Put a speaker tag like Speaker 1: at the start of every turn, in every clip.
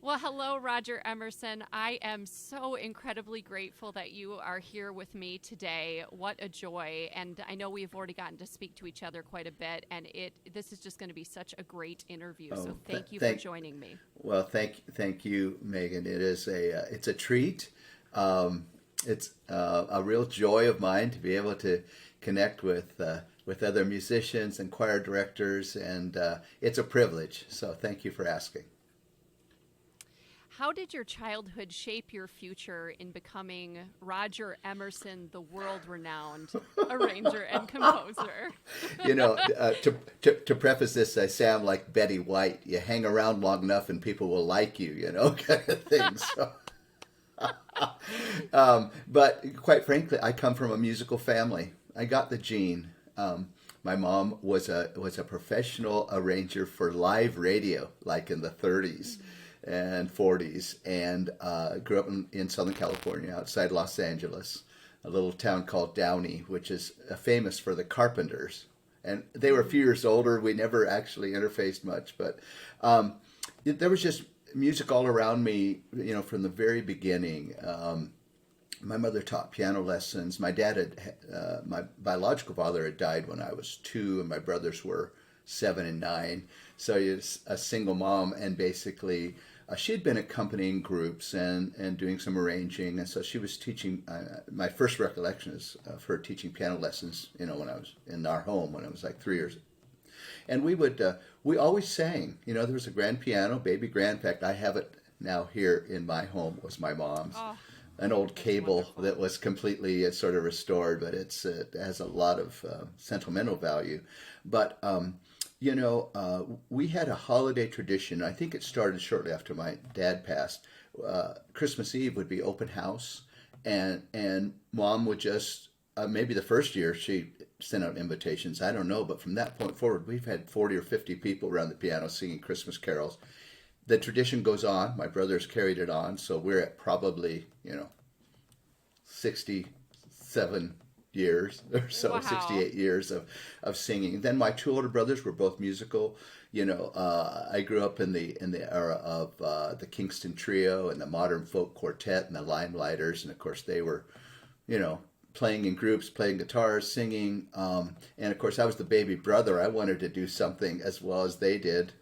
Speaker 1: Well, hello, Roger Emerson. I am so incredibly grateful that you are here with me today. What a joy. And I know we've already gotten to speak to each other quite a bit, and this is just going to be such a great interview. So
Speaker 2: Oh,
Speaker 1: thank you for joining me.
Speaker 2: thank you, Megan. It's a treat. Um, it's a real joy of mine to be able to connect with other musicians and choir directors, and it's a privilege. So thank you for asking.
Speaker 1: How did your childhood shape your future in becoming Roger Emerson, the world renowned arranger and composer?
Speaker 2: To preface this, I sound like Betty White. You hang around long enough, and people will like you, kind of thing. So, but quite frankly, I come from a musical family. I got the gene. My mom was a professional arranger for live radio, like in the 30s and 40s, and grew up in Southern California, outside Los Angeles, a little town called Downey, which is famous for the Carpenters. And they were a few years older. We never actually interfaced much, but there was just music all around me, from the very beginning. My mother taught piano lessons. My biological father had died when I was 2, and my brothers were 7 and 9. So he was a single mom, and basically she had been accompanying groups and doing some arranging, and so she was teaching. My first recollection is of her teaching piano lessons. When I was in our home when I was like 3 years, and we always sang. There was a grand piano, baby grand. In fact, I have it now here in my home. It was my mom's.
Speaker 1: Oh,
Speaker 2: An old
Speaker 1: that's
Speaker 2: cable
Speaker 1: wonderful.
Speaker 2: that was completely sort of restored, but it has a lot of sentimental value. But we had a holiday tradition. I think it started shortly after my dad passed. Christmas Eve would be open house, and mom would just maybe the first year she sent out invitations. I don't know, but from that point forward, we've had 40 or 50 people around the piano singing Christmas carols. The tradition goes on. My brothers carried it on, so we're at probably 67 years or so,
Speaker 1: Wow.
Speaker 2: 68 years of singing. Then my 2 older brothers were both musical. I grew up in the era of the Kingston Trio and the Modern Folk Quartet and the Limelighters, and of course they were, you know, playing in groups, playing guitars, singing. And of course, I was the baby brother. I wanted to do something as well as they did.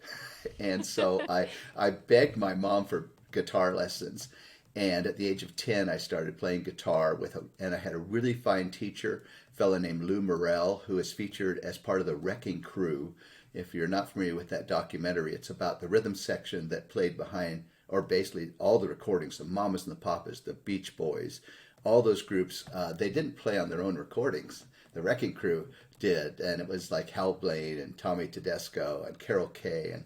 Speaker 2: And so I begged my mom for guitar lessons. And at the age of 10, I started playing guitar and I had a really fine teacher, a fellow named Lou Morrell, who is featured as part of the Wrecking Crew. If you're not familiar with that documentary, it's about the rhythm section that played behind, or basically all the recordings, the Mamas and the Papas, the Beach Boys, all those groups. They didn't play on their own recordings. The Wrecking Crew did, and it was like Hal Blaine and Tommy Tedesco and Carol Kay,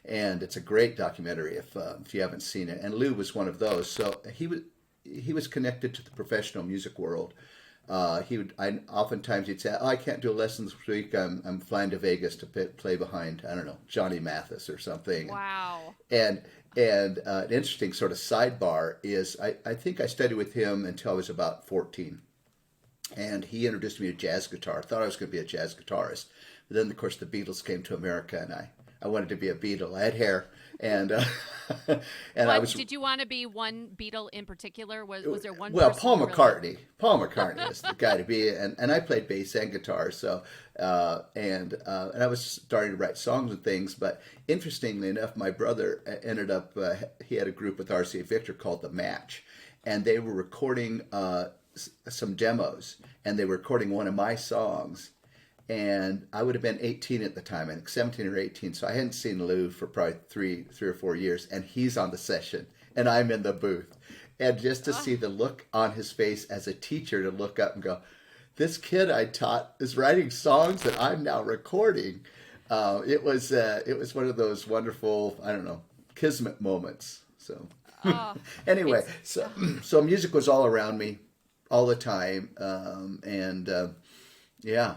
Speaker 2: and it's a great documentary if you haven't seen it. And Lou was one of those. So he was connected to the professional music world. Oftentimes he'd say, "Oh, I can't do a lesson this week. I'm flying to Vegas to play behind, I don't know, Johnny Mathis or something."
Speaker 1: Wow.
Speaker 2: And an interesting sort of sidebar is I think I studied with him until I was about 14, and he introduced me to jazz guitar. I thought I was going to be a jazz guitarist, but then of course the Beatles came to America, and I wanted to be a Beatle. I had hair, and and I
Speaker 1: What
Speaker 2: was
Speaker 1: did you want to be? One Beatle in particular? Was there one
Speaker 2: well,
Speaker 1: person
Speaker 2: Paul
Speaker 1: you really?
Speaker 2: McCartney. Paul McCartney was the guy to be, and I played bass and guitar. So and I was starting to write songs and things. But interestingly enough, my brother ended up he had a group with RCA Victor called the Match, and they were recording some demos, and they were recording one of my songs. And I would have been 18 at the time, I think 17 or 18. So I hadn't seen Lou for probably three or 4 years, and he's on the session, and I'm in the booth. And just to
Speaker 1: Oh,
Speaker 2: see the look on his face as a teacher to look up and go, this kid I taught is writing songs that I'm now recording. It was one of those wonderful, I don't know, kismet moments. So
Speaker 1: oh,
Speaker 2: anyway,
Speaker 1: it's
Speaker 2: so music was all around me all the time, and yeah,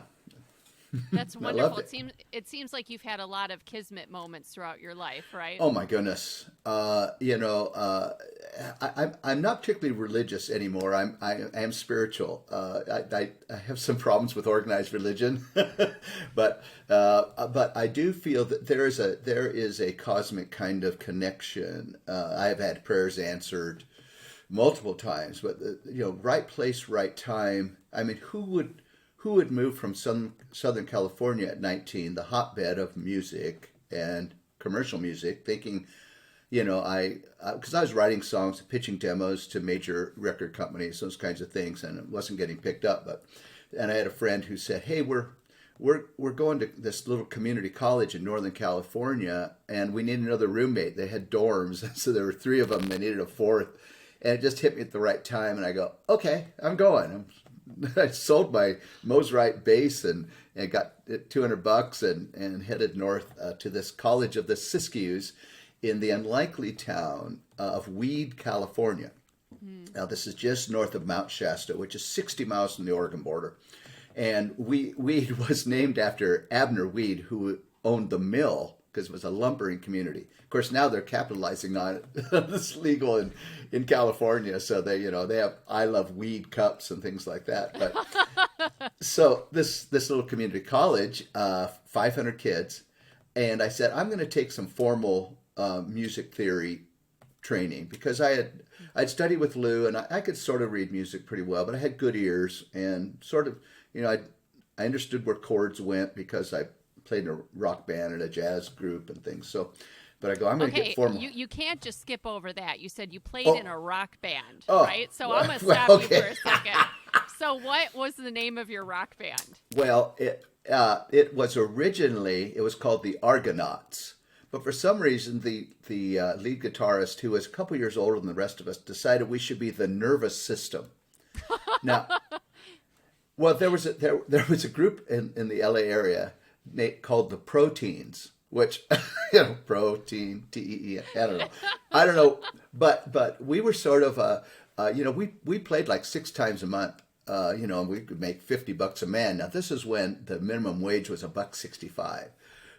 Speaker 1: that's
Speaker 2: I
Speaker 1: wonderful.
Speaker 2: loved
Speaker 1: It
Speaker 2: it.
Speaker 1: seems like you've had a lot of kismet moments throughout your life, right?
Speaker 2: Oh my goodness. I'm not particularly religious anymore. I am spiritual. I have some problems with organized religion, but I do feel that there is a cosmic kind of connection. I have had prayers answered multiple times, but right place, right time. I mean, who would move from Southern California at 19, the hotbed of music and commercial music, thinking, because I was writing songs, pitching demos to major record companies, those kinds of things, and it wasn't getting picked up. And I had a friend who said, "Hey, we're going to this little community college in Northern California, and we need another roommate." They had dorms, so there were three of them. They needed a fourth, and it just hit me at the right time. And I go, "Okay, I'm going." I sold my Mosrite bass and got $200 and headed north to this college of the Siskiyous in the unlikely town of Weed, California. Now, this is just north of Mount Shasta, which is 60 miles from the Oregon border. And Weed was named after Abner Weed, who owned the mill, because it was a lumbering community. Of course, now they're capitalizing on it. It's legal in California, so they have "I love weed" cups and things like that. But so this little community college, 500 kids, and I said, I'm going to take some formal music theory training, because I'd studied with Lou, and I could sort of read music pretty well, but I had good ears and sort of I understood where chords went because I played in a rock band and a jazz group and things. So, but I go, I'm going to get formal.
Speaker 1: You can't just skip over that. You said you played in a rock band,
Speaker 2: Oh,
Speaker 1: right? So I'm going to stop you for a second. So what was the name of your rock band?
Speaker 2: Well, it was called the Argonauts. But for some reason, the lead guitarist, who was a couple years older than the rest of us, decided we should be the Nervous System. Now, well, there was a group in the LA area called the Proteins, which protein, TEE. I don't know, but we were sort of we played like 6 times a month. And we could make $50 a man. Now, this is when the minimum wage was $1.65,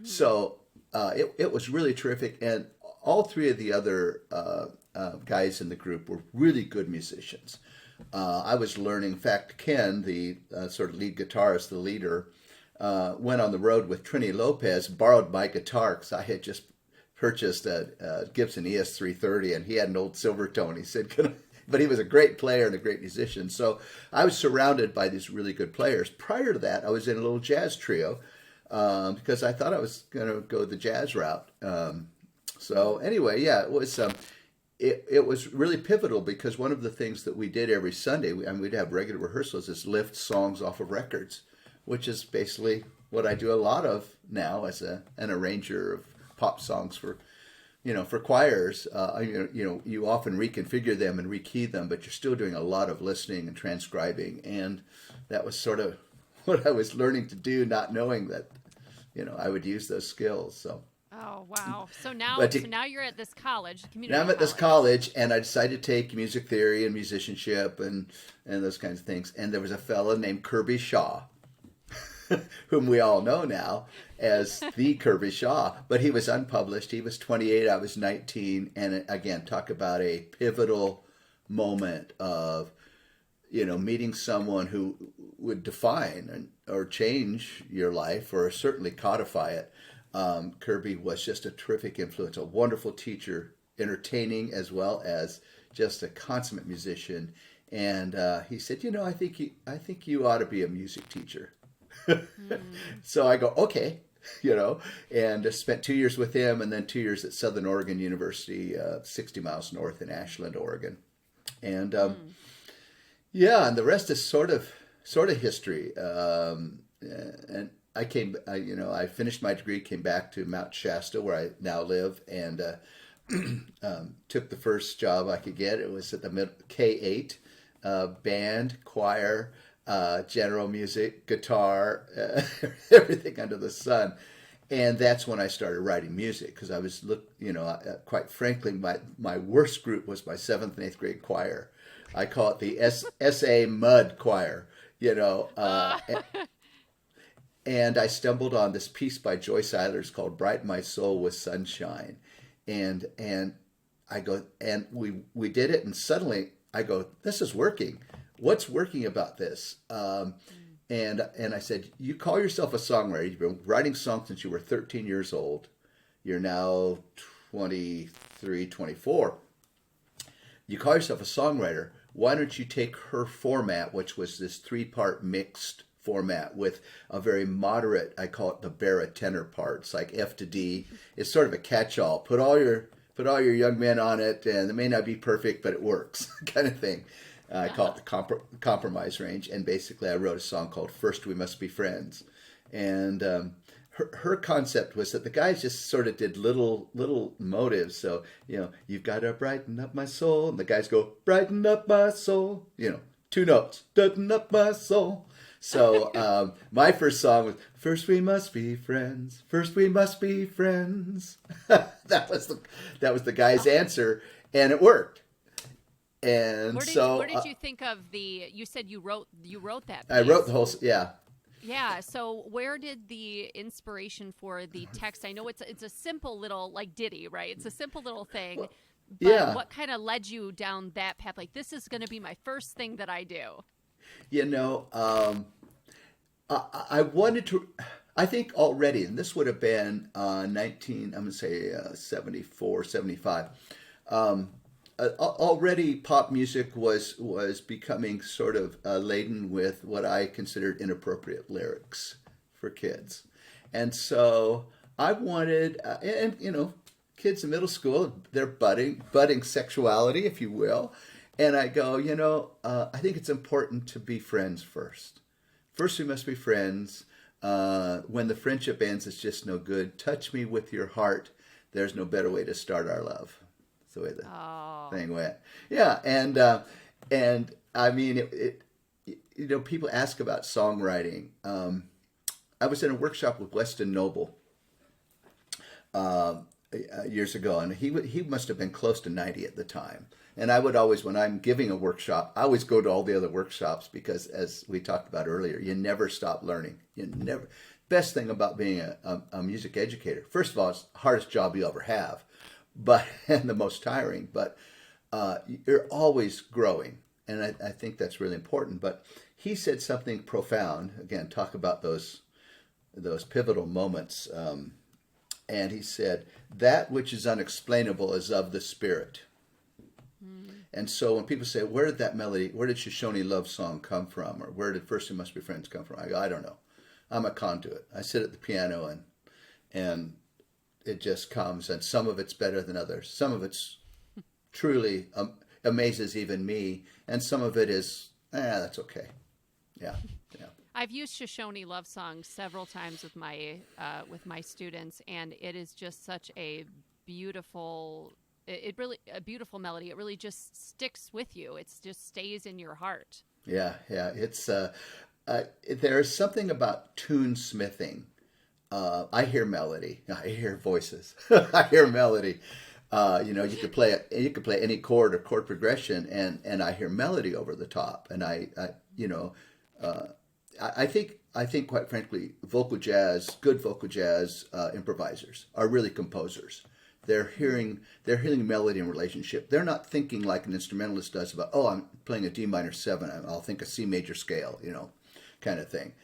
Speaker 2: so it was really terrific. And all three of the other guys in the group were really good musicians. I was learning. In fact, Ken, the sort of lead guitarist, the leader, went on the road with Trini Lopez, borrowed my guitar because I had just purchased a Gibson ES330, and he had an old Silvertone. He said, but he was a great player and a great musician. So I was surrounded by these really good players. Prior to that, I was in a little jazz trio because I thought I was going to go the jazz route. So anyway, yeah, it was it was really pivotal, because one of the things that we did every Sunday, we'd have regular rehearsals, is lift songs off of records, which is basically what I do a lot of now as an arranger of pop songs for choirs. You often reconfigure them and rekey them, but you're still doing a lot of listening and transcribing, and that was sort of what I was learning to do, not knowing that I would use those skills. So.
Speaker 1: Oh, wow. So now you're at this college, community
Speaker 2: Now I'm at
Speaker 1: college.
Speaker 2: this college, and I decided to take music theory and musicianship and those kinds of things. And there was a fellow named Kirby Shaw, whom we all know now as the Kirby Shaw. But he was unpublished. He was 28, I was 19. And again, talk about a pivotal moment of, meeting someone who would define or change your life, or certainly codify it. Kirby was just a terrific influence, a wonderful teacher, entertaining as well as just a consummate musician. And he said, I think you ought to be a music teacher. So I go, okay, and spent 2 years with him, and then 2 years at Southern Oregon University, 60 miles north in Ashland, Oregon. And yeah, and the rest is sort of history. And I finished my degree, came back to Mount Shasta, where I now live, and took the first job I could get. It was at the K-8, band, choir, general music, guitar, everything under the sun. And that's when I started writing music, because I was, quite frankly, my worst group was my 7th and 8th grade choir. I call it the SA Mud Choir, and I stumbled on this piece by Joyce Eilers called "Brighten My Soul with Sunshine," and I go, and we did it, and suddenly I go, this is working. What's working about this? And I said, you call yourself a songwriter. You've been writing songs since you were 13 years old. You're now 23, 24. You call yourself a songwriter. Why don't you take her format, which was this 3-part mixed format with a very moderate, I call it the baritone parts, like F to D. It's sort of a catch-all. Put all your young men on it, and it may not be perfect, but it works, kind of thing. I call it the compromise range. And basically, I wrote a song called "First We Must Be Friends," and her concept was that the guys just sort of did little motives. So, you've got to brighten up my soul, and the guys go, brighten up my soul. 2 notes, brighten up my soul. So my first song was "First We Must Be Friends, First We Must Be Friends." that was the guy's answer, and it worked. And
Speaker 1: where did you think of the? You said you wrote that piece.
Speaker 2: I wrote the whole, yeah.
Speaker 1: Yeah. So where did the inspiration for the text? I know it's a simple little like ditty, right? It's a simple little thing.
Speaker 2: Well,
Speaker 1: but
Speaker 2: yeah.
Speaker 1: what kind of led you down that path? Like, this is going to be my first thing that I do.
Speaker 2: I wanted to. I think already, and this would have been 19. I'm going to say 74, 75. Already, pop music was becoming sort of laden with what I considered inappropriate lyrics for kids, and so I wanted, kids in middle school, they're budding sexuality, if you will, and I go, I think it's important to be friends first. First, we must be friends. When the friendship ends, it's just no good. Touch me with your heart. There's no better way to start our love. The way the thing went. Yeah, and I mean, people ask about songwriting. I was in a workshop with Weston Noble years ago, and he must have been close to 90 at the time. And I would always, when I'm giving a workshop, I always go to all the other workshops because, as we talked about earlier, you never stop learning. Best thing about being a music educator, first of all, it's the hardest job you'll ever have. And the most tiring, but you're always growing, and I think that's really important. But he said something profound. Again, talk about those pivotal moments. And he said, "That which is unexplainable is of the spirit." And so when people say, "Where did that melody? Where did Shoshone Love Song come from?" or "Where did First We Must Be Friends come from?" I go, "I don't know. I'm a conduit. I sit at the piano and it just comes, and some of it's better than others. Some of it's truly amazes even me, and some of it is, that's okay." Yeah.
Speaker 1: I've used Shoshone Love Song several times with my students, and it is just such a beautiful, a beautiful melody. It really just sticks with you. It just stays in your heart.
Speaker 2: Yeah. It's there's something about tune smithing. I hear melody. I hear voices. I hear melody. You could play it. You could play any chord or chord progression, and I hear melody over the top. And I think quite frankly, good vocal jazz improvisers are really composers. They're hearing melody and relationship. They're not thinking like an instrumentalist does about, I'm playing a D minor 7. I'll think a C major scale, kind of thing.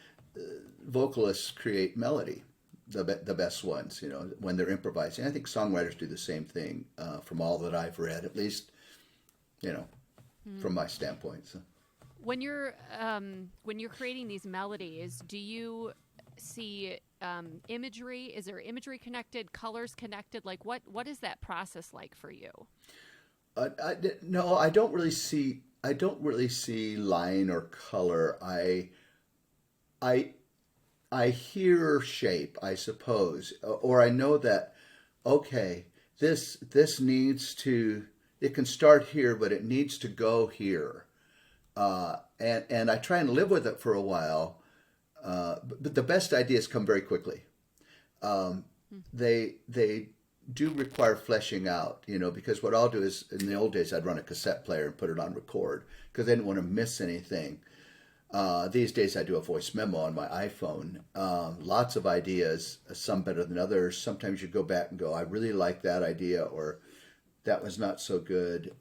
Speaker 2: Vocalists create melody. The best ones, when they're improvising. I think songwriters do the same thing, from all that I've read, at least, from my standpoint. So.
Speaker 1: When you're creating these melodies, do you see imagery? Is there imagery connected, colors connected? Like what is that process like for you?
Speaker 2: No, I don't really see line or color. I hear shape, I suppose, or I know that, okay, this needs to, it can start here, but it needs to go here. And I try and live with it for a while, but the best ideas come very quickly. They do require fleshing out, because what I'll do is, in the old days, I'd run a cassette player and put it on record because I didn't want to miss anything. These days I do a voice memo on my iPhone. Lots of ideas, some better than others. Sometimes you go back and go, I really like that idea, or that was not so good.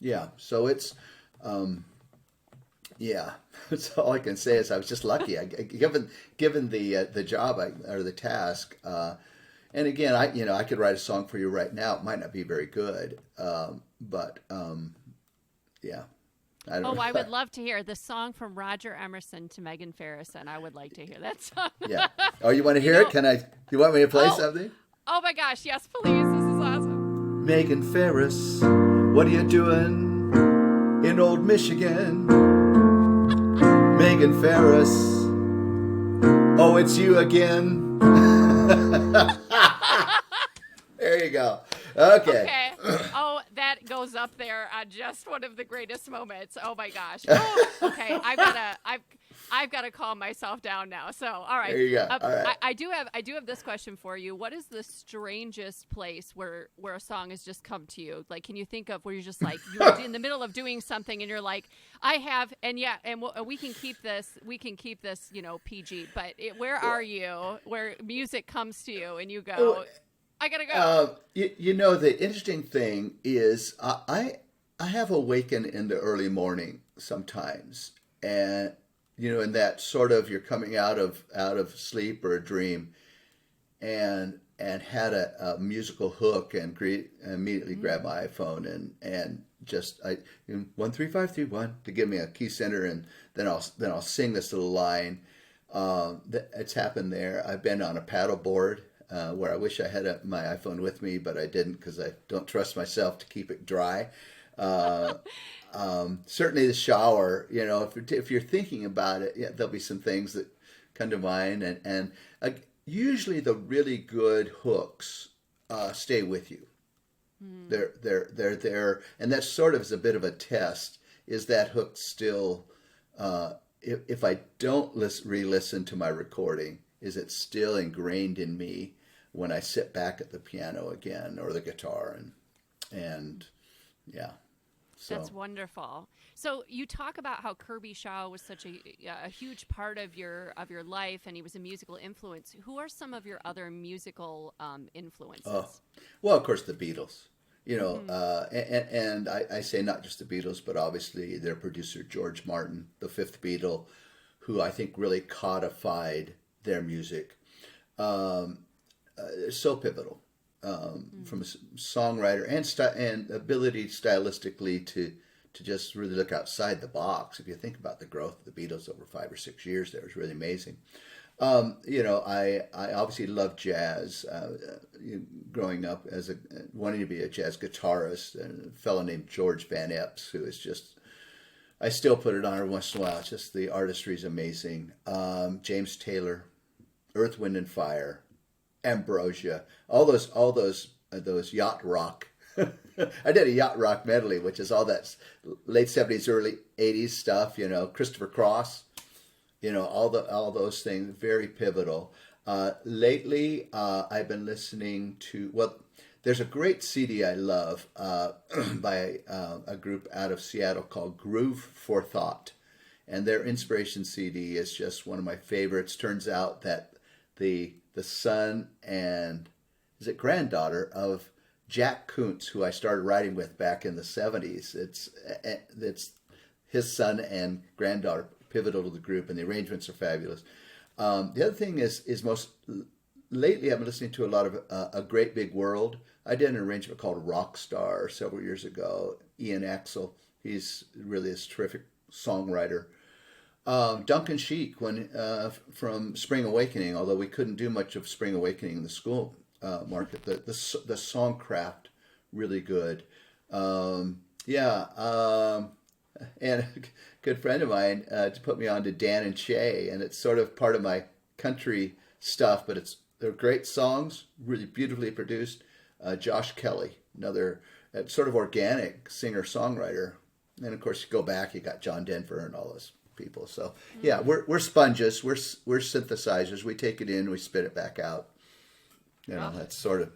Speaker 2: Yeah, so it's yeah. So all I can say is I was just lucky. Given the job or the task. And again, I could write a song for you right now. It might not be very good, but yeah, I don't
Speaker 1: Oh,
Speaker 2: know.
Speaker 1: I would love to hear the song from Roger Emerson to Megan Ferrison. I would like to hear that song.
Speaker 2: Yeah. Oh, you want to hear it? Can I? You want me to play something?
Speaker 1: Oh my gosh, yes, please. This is awesome.
Speaker 2: Megan Ferris, what are you doing in old Michigan? Megan Ferris, oh, it's you again. There you go. Okay.
Speaker 1: Okay. Oh, that goes up there on just one of the greatest moments. Oh my gosh. Oh, okay. I've got to calm myself down now. So, all right.
Speaker 2: There you go. All right.
Speaker 1: I do have this question for you. What is the strangest place where a song has just come to you? Like, can you think of where you're just like you're in the middle of doing something and you're like, I have, and yeah, and we can keep this, PG. But where are you? Where music comes to you and you go, I gotta go.
Speaker 2: The interesting thing is I have awakened in the early morning sometimes, and in that sort of you're coming out of sleep or a dream, and had a musical hook and immediately grab my iPhone and just 13531 to give me a key center, and then I'll sing this little line. It's happened there. I've been on a paddle board. Where I wish I had my iPhone with me, but I didn't because I don't trust myself to keep it dry. Certainly the shower, if you're thinking about it, yeah, there'll be some things that come to mind. And usually the really good hooks stay with you. They're there. And that sort of is a bit of a test. Is that hook still, if I don't re-listen to my recording, is it still ingrained in me when I sit back at the piano again or the guitar and yeah. So
Speaker 1: that's wonderful. So you talk about how Kirby Shaw was such a huge part of your life, and he was a musical influence. Who are some of your other musical influences?
Speaker 2: Well, of course, the Beatles. And I say not just the Beatles, but obviously their producer George Martin, the fifth Beatle, who I think really codified their music. So pivotal from a songwriter and ability stylistically to just really look outside the box. If you think about the growth of the Beatles over 5 or 6 years, that was really amazing. I obviously love jazz. Growing up wanting to be a jazz guitarist, and a fellow named George Van Epps, who is just, I still put it on every once in a while. It's just the artistry is amazing. James Taylor, Earth, Wind and Fire, Ambrosia, all those yacht rock. I did a yacht rock medley, which is all that late 70s, early 80s stuff. Christopher Cross. All those things, very pivotal. Lately, I've been listening to there's a great CD I love by a group out of Seattle called Groove for Thought, and their inspiration CD is just one of my favorites. Turns out that the son and is it granddaughter of Jack Kuntz, who I started writing with back in the 70s. It's his son and granddaughter pivotal to the group, and the arrangements are fabulous. The other thing is most lately I've been listening to a lot of A Great Big World. I did an arrangement called Rockstar several years ago. Ian Axel, he's really this terrific songwriter. Duncan Sheik from Spring Awakening, although we couldn't do much of Spring Awakening in the school market. The songcraft really good. And a good friend of mine to put me on to Dan and Shay, and it's sort of part of my country stuff, but they're great songs, really beautifully produced. Josh Kelly, another sort of organic singer-songwriter. And of course, you go back, you got John Denver and all those people. So yeah, we're sponges, we're synthesizers. We take it in, we spit it back out. That's sort of.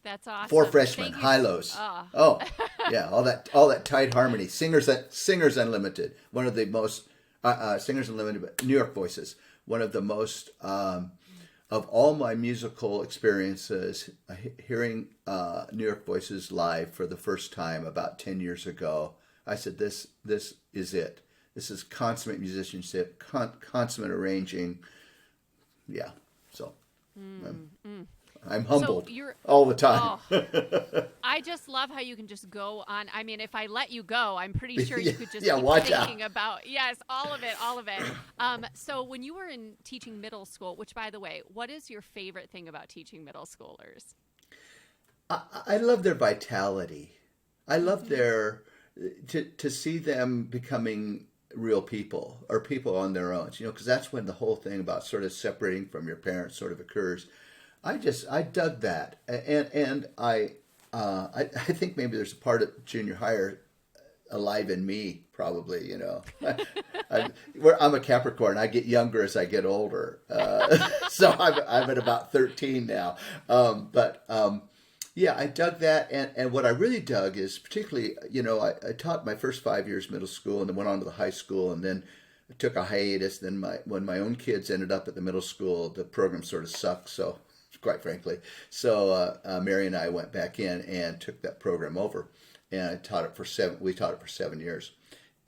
Speaker 1: That's awesome.
Speaker 2: Four freshmen, high lows. Oh, yeah, all that tight harmony. Singers Unlimited, one of the most Singers Unlimited, but New York Voices, one of the most of all my musical experiences, hearing New York Voices live for the first time about 10 years ago, I said, this is it. This is consummate musicianship, consummate arranging. Yeah, so I'm
Speaker 1: So
Speaker 2: humbled
Speaker 1: you're
Speaker 2: all the time.
Speaker 1: oh, I just love how you can just go on. I mean, if I let you go, I'm pretty sure you
Speaker 2: Yeah,
Speaker 1: could just
Speaker 2: yeah,
Speaker 1: keep
Speaker 2: watch
Speaker 1: thinking
Speaker 2: out.
Speaker 1: about, yes, all of it, all of it. So when you were in teaching middle school, which by the way, what is your favorite thing about teaching middle schoolers?
Speaker 2: I love their vitality. I love
Speaker 1: Mm-hmm.
Speaker 2: their to see them becoming real people or people on their own. Because that's when the whole thing about sort of separating from your parents sort of occurs. I dug that, and I think maybe there's a part of junior higher alive in me, probably. I'm a Capricorn. I get younger as I get older, so I'm at about 13 now. But yeah, I dug that, and what I really dug is particularly, I taught my first 5 years middle school, and then went on to the high school, and then I took a hiatus. Then when my own kids ended up at the middle school, the program sort of sucked. So, quite frankly, Mary and I went back in and took that program over, and I taught it for seven. We taught it for 7 years,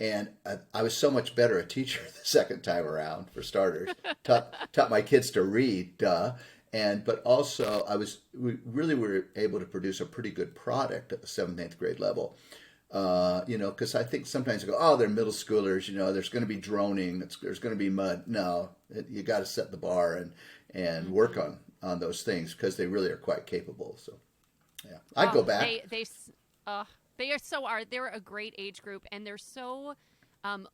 Speaker 2: and I was so much better a teacher the second time around. For starters, taught my kids to read, duh, but also we really were able to produce a pretty good product at the seventh, eighth grade level. Because I think sometimes you go, oh, they're middle schoolers. There's going to be droning. There's going to be mud. No, you got to set the bar and work
Speaker 1: Mm-hmm.
Speaker 2: on those things because they really are quite capable. So yeah, I'd
Speaker 1: Oh,
Speaker 2: go back.
Speaker 1: they're a great age group, and they're so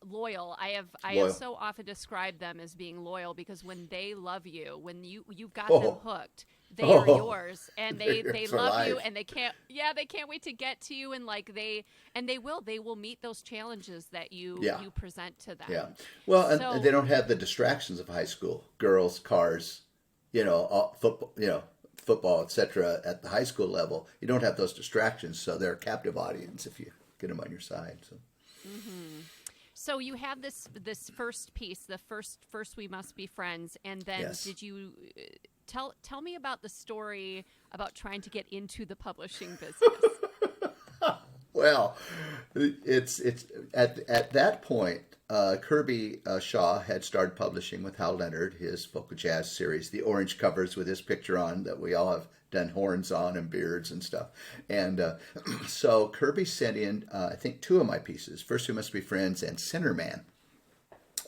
Speaker 1: loyal. I have
Speaker 2: Loyal.
Speaker 1: so often described them as being loyal because when they love you, when you've got them
Speaker 2: Oh,
Speaker 1: hooked, they are
Speaker 2: oh,
Speaker 1: yours, and
Speaker 2: they're
Speaker 1: they
Speaker 2: yours for
Speaker 1: love you,
Speaker 2: life.
Speaker 1: and they can't wait to get to you, and they will meet those challenges that you
Speaker 2: Yeah,
Speaker 1: you present to
Speaker 2: yeah.
Speaker 1: them.
Speaker 2: Well, and they
Speaker 1: So
Speaker 2: don't have the distractions of high school, girls, cars, football, football, etc. At the high school level, you don't have those distractions, so they're a captive audience if you get them on your side. So
Speaker 1: hmm So you had this first piece, the first we must be friends, and then
Speaker 2: yes.
Speaker 1: did you tell me about the story about trying to get into the publishing business?
Speaker 2: Well, it's at that point, Kirby Shaw had started publishing with Hal Leonard his folk jazz series, the orange covers with his picture on that we all have done horns on and beards and stuff. And so Kirby sent in, I think, two of my pieces, First We Must Be Friends and Sinnerman,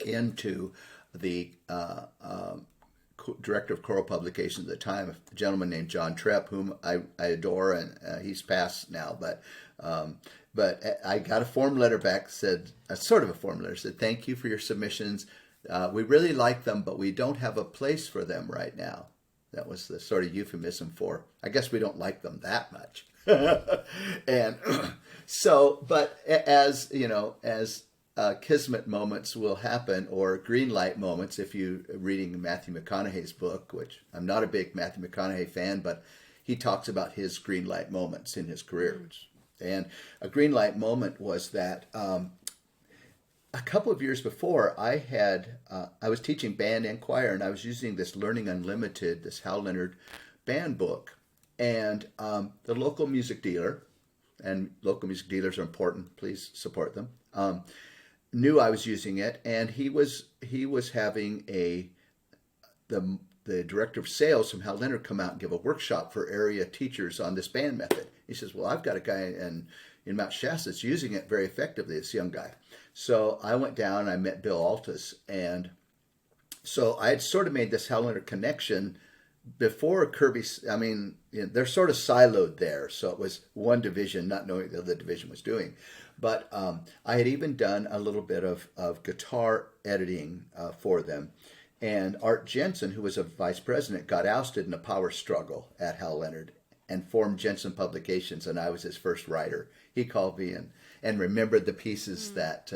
Speaker 2: into the director of choral publications at the time, a gentleman named John Trepp, whom I adore, and he's passed now. But I got a form letter back, said sort of a form letter, said thank you for your submissions. We really like them, but we don't have a place for them right now. That was the sort of euphemism for, I guess we don't like them that much. And so, but as kismet moments will happen, or green light moments, if you're reading Matthew McConaughey's book, which I'm not a big Matthew McConaughey fan, but he talks about his green light moments in his career. And a green light moment was that a couple of years before, I was teaching band and choir, and I was using this Learning Unlimited, this Hal Leonard band book, and the local music dealer, and local music dealers are important, please support them, knew I was using it, and he was having the director of sales from Hal Leonard come out and give a workshop for area teachers on this band method. He says, well, I've got a guy in Mount Shasta that's using it very effectively, this young guy. So I went down and I met Bill Altus, and so I had sort of made this Hal Leonard connection before Kirby. I mean, they're sort of siloed there, so it was one division, not knowing what the other division was doing. But I had even done a little bit of guitar editing for them. And Art Jensen, who was a vice president, got ousted in a power struggle at Hal Leonard and formed Jensen Publications, and I was his first writer. He called me and remembered the pieces that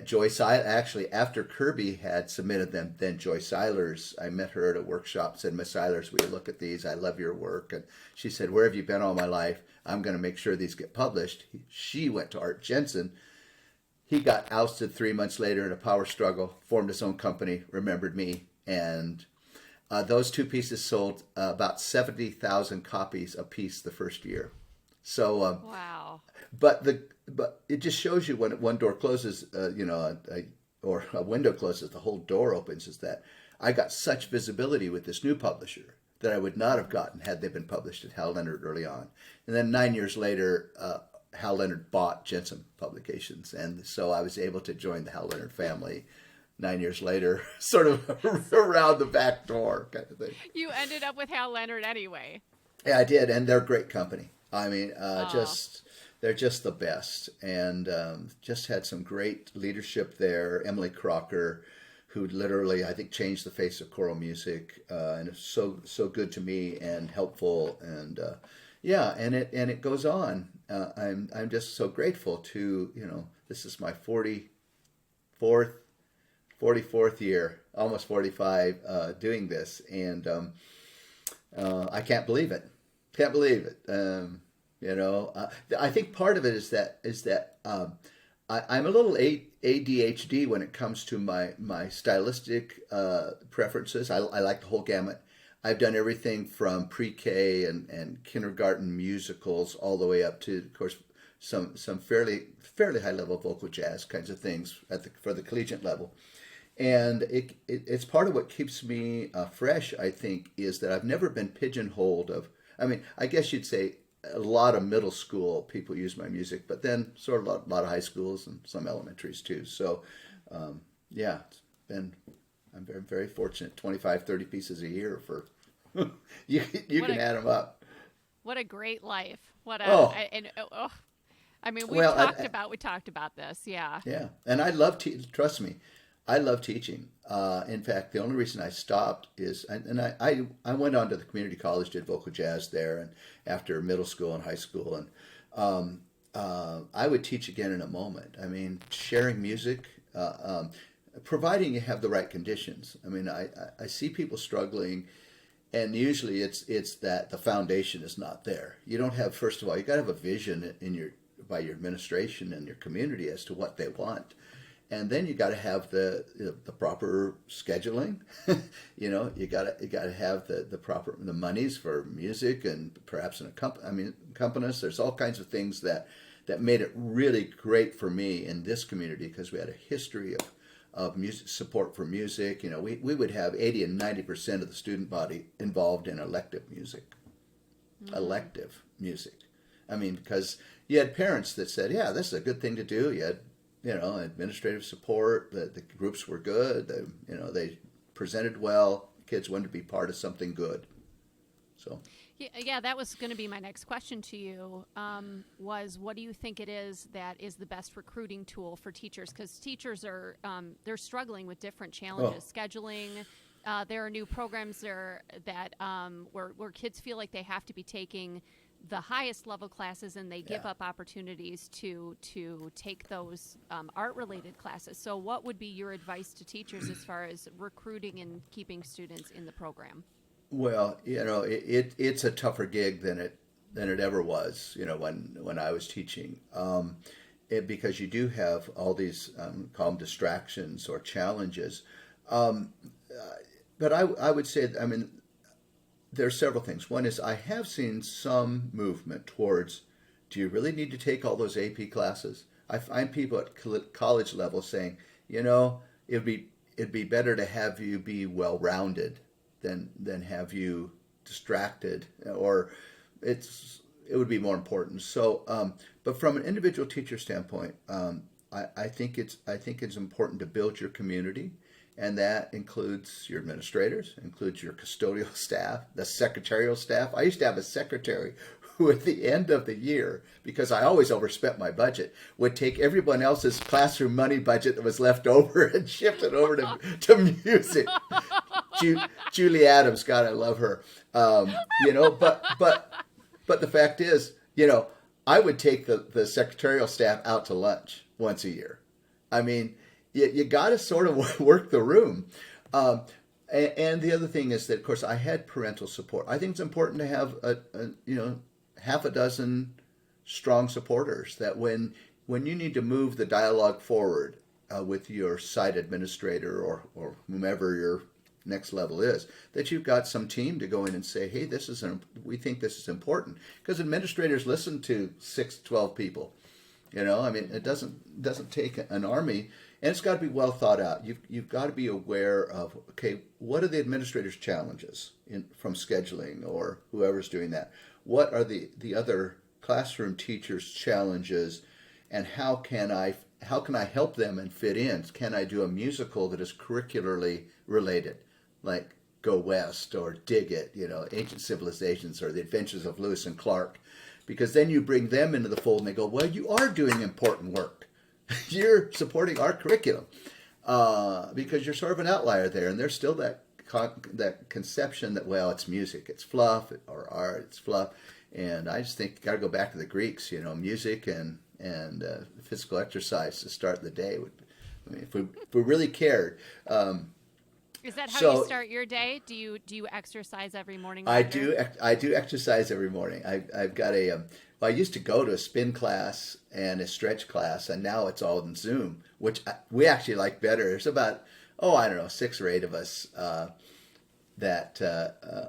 Speaker 2: Joyce Eilers, actually after Kirby had submitted them, then Joyce Eilers, I met her at a workshop, said, Miss Eilers, will you look at these? I love your work. And she said, where have you been all my life? I'm going to make sure these get published. She went to Art Jensen. He got ousted 3 months later in a power struggle, formed his own company, remembered me, and Those two pieces sold about 70,000 copies a piece the first year. So,
Speaker 1: Wow.
Speaker 2: but it just shows you when one door closes, or a window closes, the whole door opens. Is that I got such visibility with this new publisher that I would not have gotten had they been published at Hal Leonard early on. And then 9 years later, Hal Leonard bought Jensen Publications, and so I was able to join the Hal Leonard family 9 years later, sort of around the back door kind of thing.
Speaker 1: You ended up with Hal Leonard anyway.
Speaker 2: Yeah, I did, and they're a great company. I mean,
Speaker 1: Oh.
Speaker 2: they're just the best, and just had some great leadership there. Emily Crocker, who literally I think changed the face of choral music, and it's so good to me and helpful, and yeah, and it goes on. I'm just so grateful to this is my 44th year, almost 45, doing this, and I can't believe it. Can't believe it. I think part of it is that I'm a little ADHD when it comes to my stylistic preferences. I like the whole gamut. I've done everything from pre-K and kindergarten musicals all the way up to, of course, some fairly high level vocal jazz kinds of things for the collegiate level. And it's part of what keeps me fresh, I think, is that I've never been pigeonholed of, I mean, I guess you'd say a lot of middle school people use my music, but then sort of a lot of high schools and some elementaries too. So, yeah, I'm very, very fortunate. 25, 30 pieces a year for, you can add them up.
Speaker 1: What a great life. What a,
Speaker 2: Oh,
Speaker 1: I mean,
Speaker 2: well,
Speaker 1: we talked about this. Yeah.
Speaker 2: yeah. And I love, trust me, I love teaching. In fact, the only reason I stopped is, I went on to the community college, did vocal jazz there, and after middle school and high school, and I would teach again in a moment. I mean, sharing music, providing you have the right conditions. I mean, I see people struggling, and usually it's that the foundation is not there. You don't have, first of all, you got to have a vision by your administration and your community as to what they want. And then you got to have the proper scheduling. You got to have the proper monies for music and perhaps an accompanist. There's all kinds of things that made it really great for me in this community because we had a history of music support for music. We would have 80 and 90% of the student body involved in elective music. Mm-hmm. Elective music. I mean, because you had parents that said, "Yeah, this is a good thing to do." You had administrative support. The groups were good. They presented well. Kids wanted to be part of something good. So.
Speaker 1: Yeah, that was going to be my next question to you. Was what do you think it is that is the best recruiting tool for teachers? Because teachers are they're struggling with different challenges, scheduling. There are new programs there that where kids feel like they have to be taking the highest level classes and they give up opportunities to take those art related classes. So what would be your advice to teachers as far as recruiting and keeping students in the program?
Speaker 2: Well, it's a tougher gig than it ever was, when I was teaching, because you do have all these call them distractions or challenges. But I would say, I mean, there are several things. One is I have seen some movement towards, do you really need to take all those AP classes? I find people at college level saying, it'd be better to have you be well-rounded than have you distracted, or it would be more important. So, but from an individual teacher standpoint, I think it's important to build your community. And that includes your administrators, includes your custodial staff, the secretarial staff. I used to have a secretary who at the end of the year, because I always overspent my budget, would take everyone else's classroom money budget that was left over and shift it over to music. Julie Adams, God, I love her. But the fact is, I would take the secretarial staff out to lunch once a year. I mean, you got to sort of work the room. And the other thing is that, of course, I had parental support. I think it's important to have half a dozen strong supporters that when you need to move the dialogue forward with your site administrator or whomever your next level is, that you've got some team to go in and say, hey, we think this is important. Because administrators listen to 6, 12 people. I mean, it doesn't take an army, and it's got to be well thought out. You've got to be aware of, okay, what are the administrators' challenges from scheduling or whoever's doing that? What are the other classroom teachers' challenges, and how can I help them and fit in? Can I do a musical that is curricularly related, like Go West or Dig It, Ancient Civilizations or The Adventures of Lewis and Clark? Because then you bring them into the fold and they go, well, you are doing important work. You're supporting our curriculum because you're sort of an outlier there. And there's still that conception that, well, it's music, it's fluff, or art, it's fluff. And I just think you got to go back to the Greeks, music and physical exercise to start the day. I mean, if we really cared.
Speaker 1: Is that how you start your day? Do you exercise every morning?
Speaker 2: I do exercise every morning. I've got I used to go to a spin class and a stretch class, and now it's all in Zoom, which we actually like better. There's about, I don't know, 6 or 8 of us that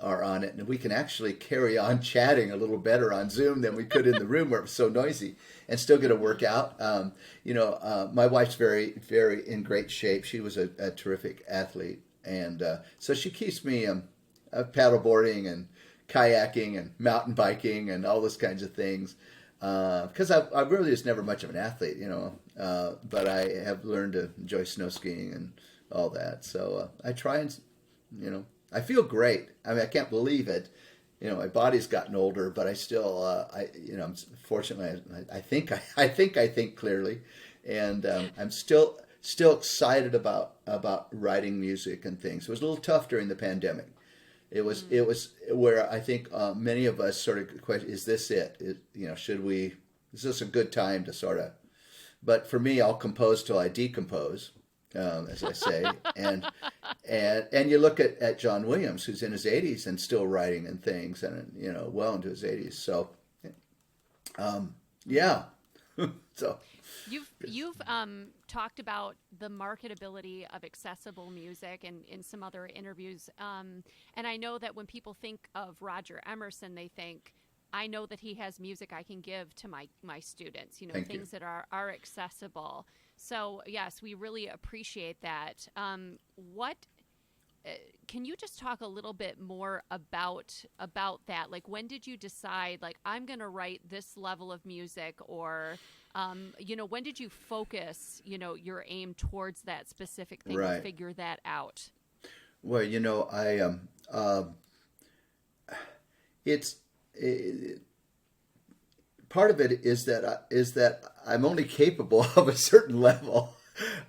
Speaker 2: are on it, and we can actually carry on chatting a little better on Zoom than we could in the room where it was so noisy, and still get a workout. My wife's very, very in great shape. She was a terrific athlete. And so she keeps me paddleboarding and kayaking and mountain biking and all those kinds of things. Because I really was never much of an athlete, but I have learned to enjoy snow skiing and all that. So I try and, I feel great. I mean, I can't believe it. My body's gotten older, but I still, fortunately, I think I think clearly, and I'm still excited about writing music and things. It was a little tough during the pandemic. It was where I think many of us sort of question: is this it? Should we? Is this a good time to sort of? But for me, I'll compose till I decompose, as I say. and you look at John Williams, who's in his 80s and still writing and things, and well into his 80s. So, yeah. So.
Speaker 1: You've talked about the marketability of accessible music and in some other interviews. And I know that when people think of Roger Emerson, they think, I know that he has music I can give to my students, things that are accessible. So, yes, we really appreciate that. Can you just talk a little bit more about that? Like, when did you decide, like, I'm going to write this level of music, or when did you focus, your aim towards that specific thing,
Speaker 2: right,
Speaker 1: to figure that out?
Speaker 2: Well, part of it is that I'm only capable of a certain level.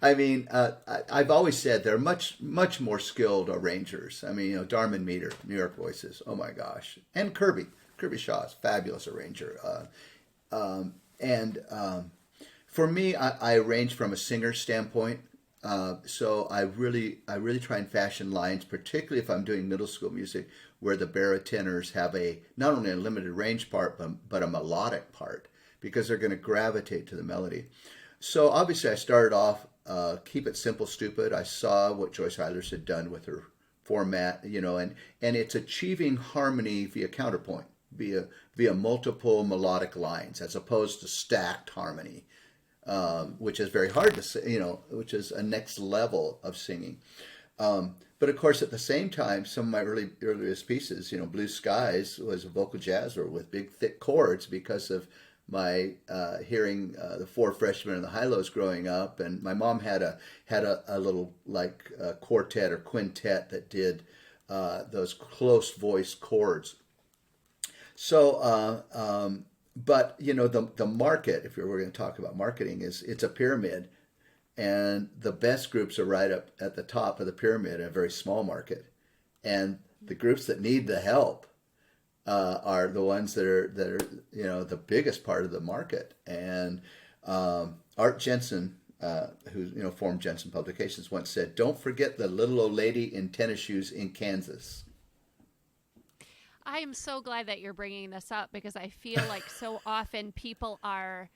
Speaker 2: I mean, I've always said there are much more skilled arrangers. I mean, Darman Meter, New York Voices, oh my gosh, and Kirby Shaw's fabulous arranger. For me, I arrange from a singer standpoint. So I really try and fashion lines, particularly if I'm doing middle school music, where the barittenors have not only a limited range part, but a melodic part, because they're going to gravitate to the melody. So obviously I started off, keep it simple, stupid. I saw what Joyce Eilers had done with her format, and it's achieving harmony via counterpoint, via multiple melodic lines, as opposed to stacked harmony, which is very hard to say, which is a next level of singing. But of course, at the same time, some of my earliest pieces, Blue Skies was a vocal jazzer with big, thick chords because of my hearing the Four Freshmen and the High-Lows growing up, and my mom had a little quartet or quintet that did those close voice chords. So, but the market, if we're going to talk about marketing, it's a pyramid, and the best groups are right up at the top of the pyramid in a very small market, and the groups that need the help are the ones that are the biggest part of the market. And Art Jensen, who formed Jensen Publications, once said, "Don't forget the little old lady in tennis shoes in Kansas."
Speaker 1: I am so glad that you're bringing this up, because I feel like so often people are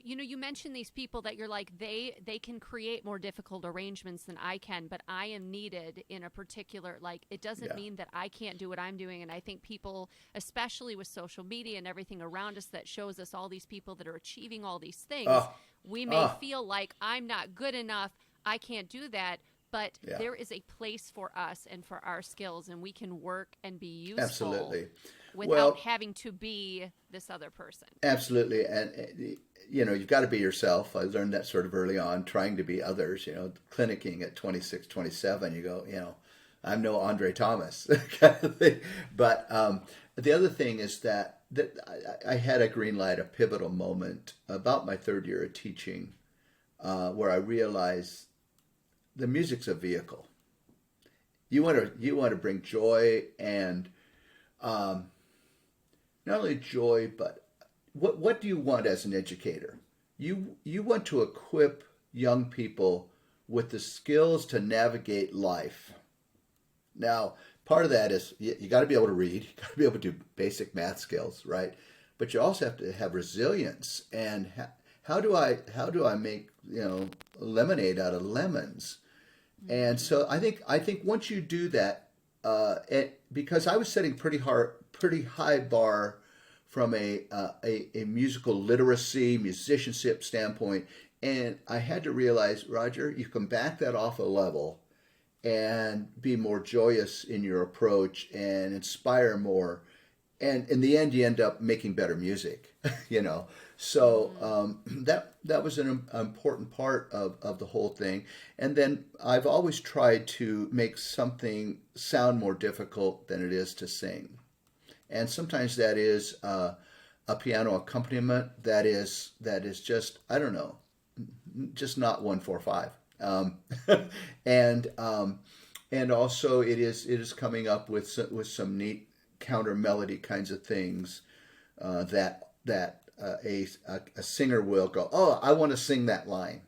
Speaker 1: You mentioned these people that you're like they can create more difficult arrangements than I can, but I am needed in a particular, like, it doesn't
Speaker 2: Yeah.
Speaker 1: mean that I can't do what I'm doing. And I think people, especially with social media and everything around us that shows us all these people that are achieving all these things,
Speaker 2: Oh,
Speaker 1: we may
Speaker 2: oh,
Speaker 1: feel like I'm not good enough, I can't do that. But
Speaker 2: yeah.
Speaker 1: there is a place for us and for our skills, and we can work and be useful
Speaker 2: Absolutely.
Speaker 1: without
Speaker 2: Well,
Speaker 1: having to be this other person.
Speaker 2: absolutely. And, you've got to be yourself. I learned that sort of early on, trying to be others, clinicking at 26, 27. You go, I'm no Andre Thomas kind of thing. But the other thing is that I had a green light, a pivotal moment about my third year of teaching, where I realized the music's a vehicle. You want to bring joy and not only joy, but what do you want as an educator? You want to equip young people with the skills to navigate life. Now, part of that is you got to be able to read, you got to be able to do basic math skills, right? But you also have to have resilience. And how do I make lemonade out of lemons? And so I think once you do that, because I was setting pretty high bar from a musical literacy, musicianship standpoint, and I had to realize, Roger, you can back that off a level and be more joyous in your approach and inspire more. And in the end, you end up making better music, So that was an important part of the whole thing. And then I've always tried to make something sound more difficult than it is to sing. And sometimes that is a piano accompaniment that is just, I don't know, just not 1 4 5. And and also it is coming up with some neat counter melody kinds of things that a singer will go, oh, I want to sing that line.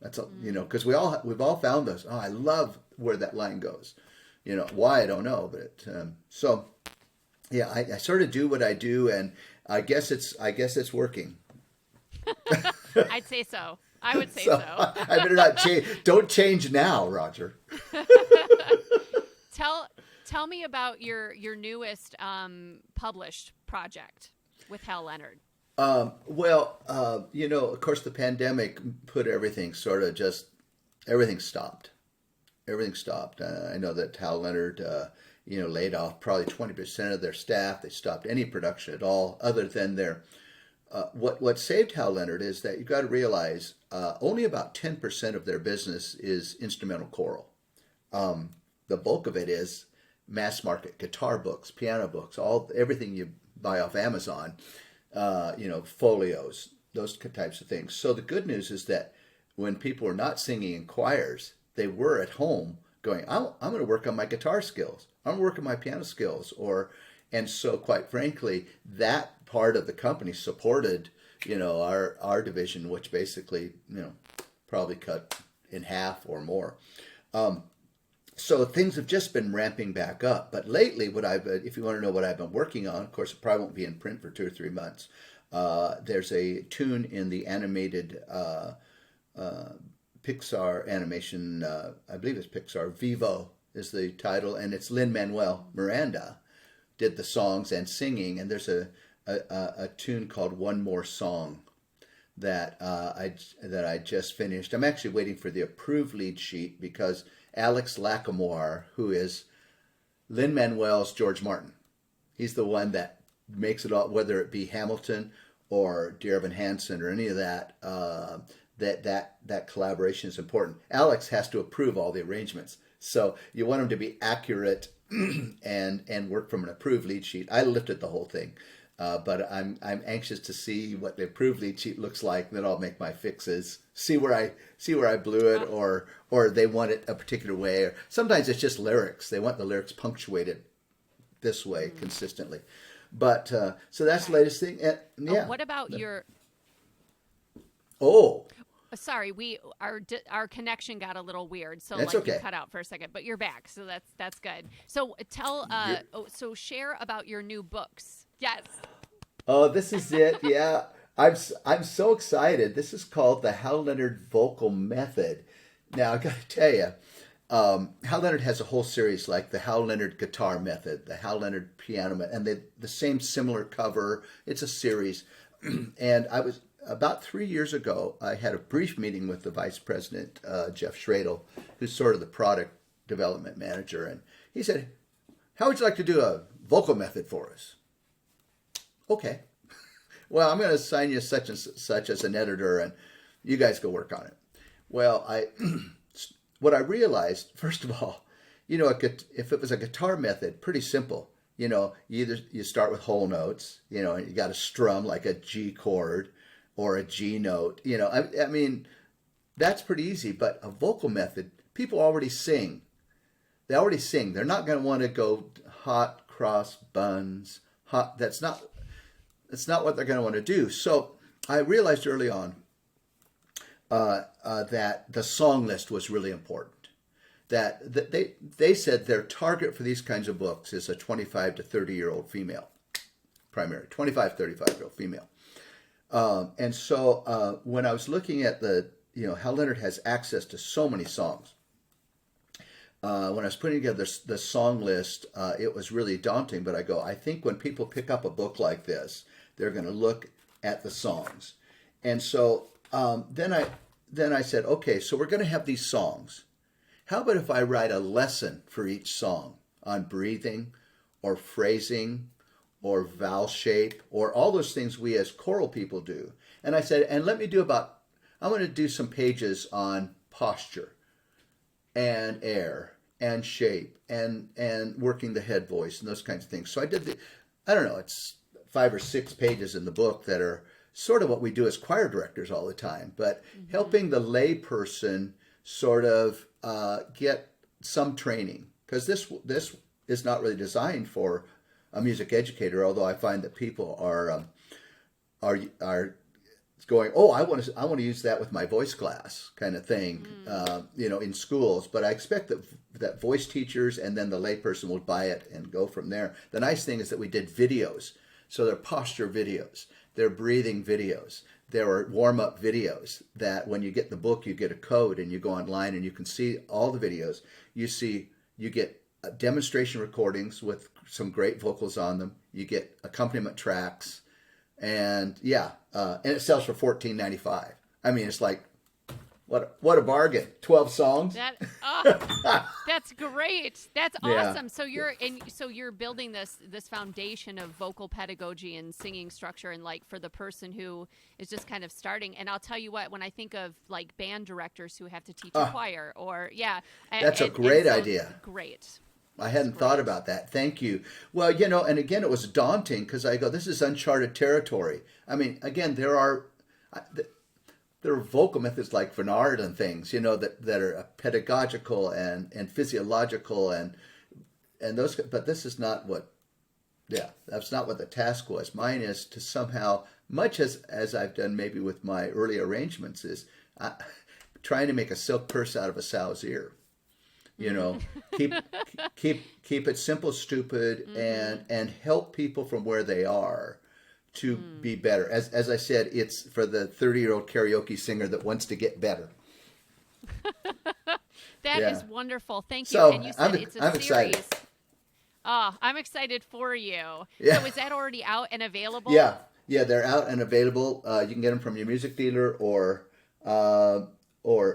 Speaker 2: That's because we've all found those. Oh, I love where that line goes. Why, I don't know, but so yeah, I sort of do what I do, and I guess it's working.
Speaker 1: I'd say so. I would say
Speaker 2: So
Speaker 1: so.
Speaker 2: I better not change. Don't change now, Roger.
Speaker 1: Tell me about your newest published project with Hal Leonard.
Speaker 2: Well, of course, the pandemic put everything everything stopped. Everything stopped. I know that Hal Leonard, laid off probably 20% of their staff. They stopped any production at all, other than their. What saved Hal Leonard is that you've got to realize only about 10% of their business is instrumental choral. The bulk of it is mass market guitar books, piano books, everything you buy off Amazon, folios, those types of things. So the good news is that when people are not singing in choirs, they were at home going, I'm going to work on my guitar skills. I'm going to work on my piano skills. And so quite frankly, that part of the company supported, our division, which basically, probably cut in half or more. So things have just been ramping back up. But lately, if you want to know what I've been working on, of course, it probably won't be in print for 2 or 3 months. There's a tune in the animated Pixar animation, I believe it's Pixar, Vivo is the title, and it's Lin-Manuel Miranda did the songs and singing, and there's a tune called One More Song that I just finished. I'm actually waiting for the approved lead sheet because Alex Lacamoire, who is Lin-Manuel's George Martin, he's the one that makes it all, whether it be Hamilton or Dear Evan Hansen or any of that. That collaboration is important. Alex has to approve all the arrangements, so you want him to be accurate and work from an approved lead sheet. I lifted the whole thing, but I'm anxious to see what the approved lead sheet looks like. Then I'll make my fixes, see where I blew it, or they want it a particular way. Or sometimes it's just lyrics. They want the lyrics punctuated this way consistently. But so that's the latest thing. And, yeah.
Speaker 1: What about your?
Speaker 2: Oh.
Speaker 1: Sorry, our connection got a little weird, so
Speaker 2: That's
Speaker 1: you
Speaker 2: okay.
Speaker 1: cut out for a second, but you're back, so that's good. So share about your new books. Yes.
Speaker 2: Oh, this is it. Yeah. I'm so excited. This is called the Hal Leonard Vocal Method. Now I got to tell you, Hal Leonard has a whole series like the Hal Leonard Guitar Method, the Hal Leonard Piano Method, and the same similar cover. It's a series, and I was about 3 years ago. I had a brief meeting with the vice president, Jeff Schradel, who's sort of the product development manager, and he said, "How would you like to do a vocal method for us?" Okay. Well, I'm going to assign you such and such as an editor, and you guys go work on it. Well, what I realized, first of all, if it was a guitar method, pretty simple. You start with whole notes, and you got to strum like a G chord or a G note. I mean, that's pretty easy. But a vocal method, people already sing. They already sing. They're not going to want to go hot cross buns. Hot. That's not what they're going to want to do. So I realized early on that the song list was really important. That they said their target for these kinds of books is a 25 to 30-year-old female, primary, 25, 35-year-old female. And so when I was looking at Hal Leonard has access to so many songs. When I was putting together the song list, it was really daunting, but I think when people pick up a book like this, they're going to look at the songs. And so then I said, okay, so we're going to have these songs. How about if I write a lesson for each song on breathing or phrasing or vowel shape or all those things we as choral people do? And I said, and I'm going to do some pages on posture and air and shape and working the head voice and those kinds of things. So I did it's 5 or 6 pages in the book that are sort of what we do as choir directors all the time, but helping the lay person sort of get some training, because this is not really designed for a music educator. Although I find that people are going, oh, I want to use that with my voice class kind of thing, in schools. But I expect that voice teachers and then the layperson will buy it and go from there. The nice thing is that we did videos. So they're posture videos, they're breathing videos, there are warm-up videos that when you get the book, you get a code and you go online and you can see all the videos. You get demonstration recordings with some great vocals on them. You get accompaniment tracks, and and it sells for $14.95. I mean, it's like, what a bargain! 12 songs.
Speaker 1: That's great. That's awesome. Yeah. So you're building this foundation of vocal pedagogy and singing structure, and like for the person who is just kind of starting. And I'll tell you what, when I think of like band directors who have to teach a choir,
Speaker 2: that's a great idea.
Speaker 1: Great.
Speaker 2: I hadn't thought about that. Thank you. Well, and again, it was daunting because I go, this is uncharted territory. I mean, again, there are vocal methods like Vernard and things, that are pedagogical and physiological and those. But this is not that's not what the task was. Mine is to somehow, much as I've done maybe with my early arrangements, is trying to make a silk purse out of a sow's ear. Keep it simple, stupid, and help people from where they are to be better. As I said, it's for the 30-year-old karaoke singer that wants to get better.
Speaker 1: That is wonderful. Thank you.
Speaker 2: So
Speaker 1: and you said it's a series.
Speaker 2: Excited.
Speaker 1: Oh, I'm excited for you.
Speaker 2: Yeah.
Speaker 1: So is that already out and available?
Speaker 2: Yeah, they're out and available. You can get them from your music dealer or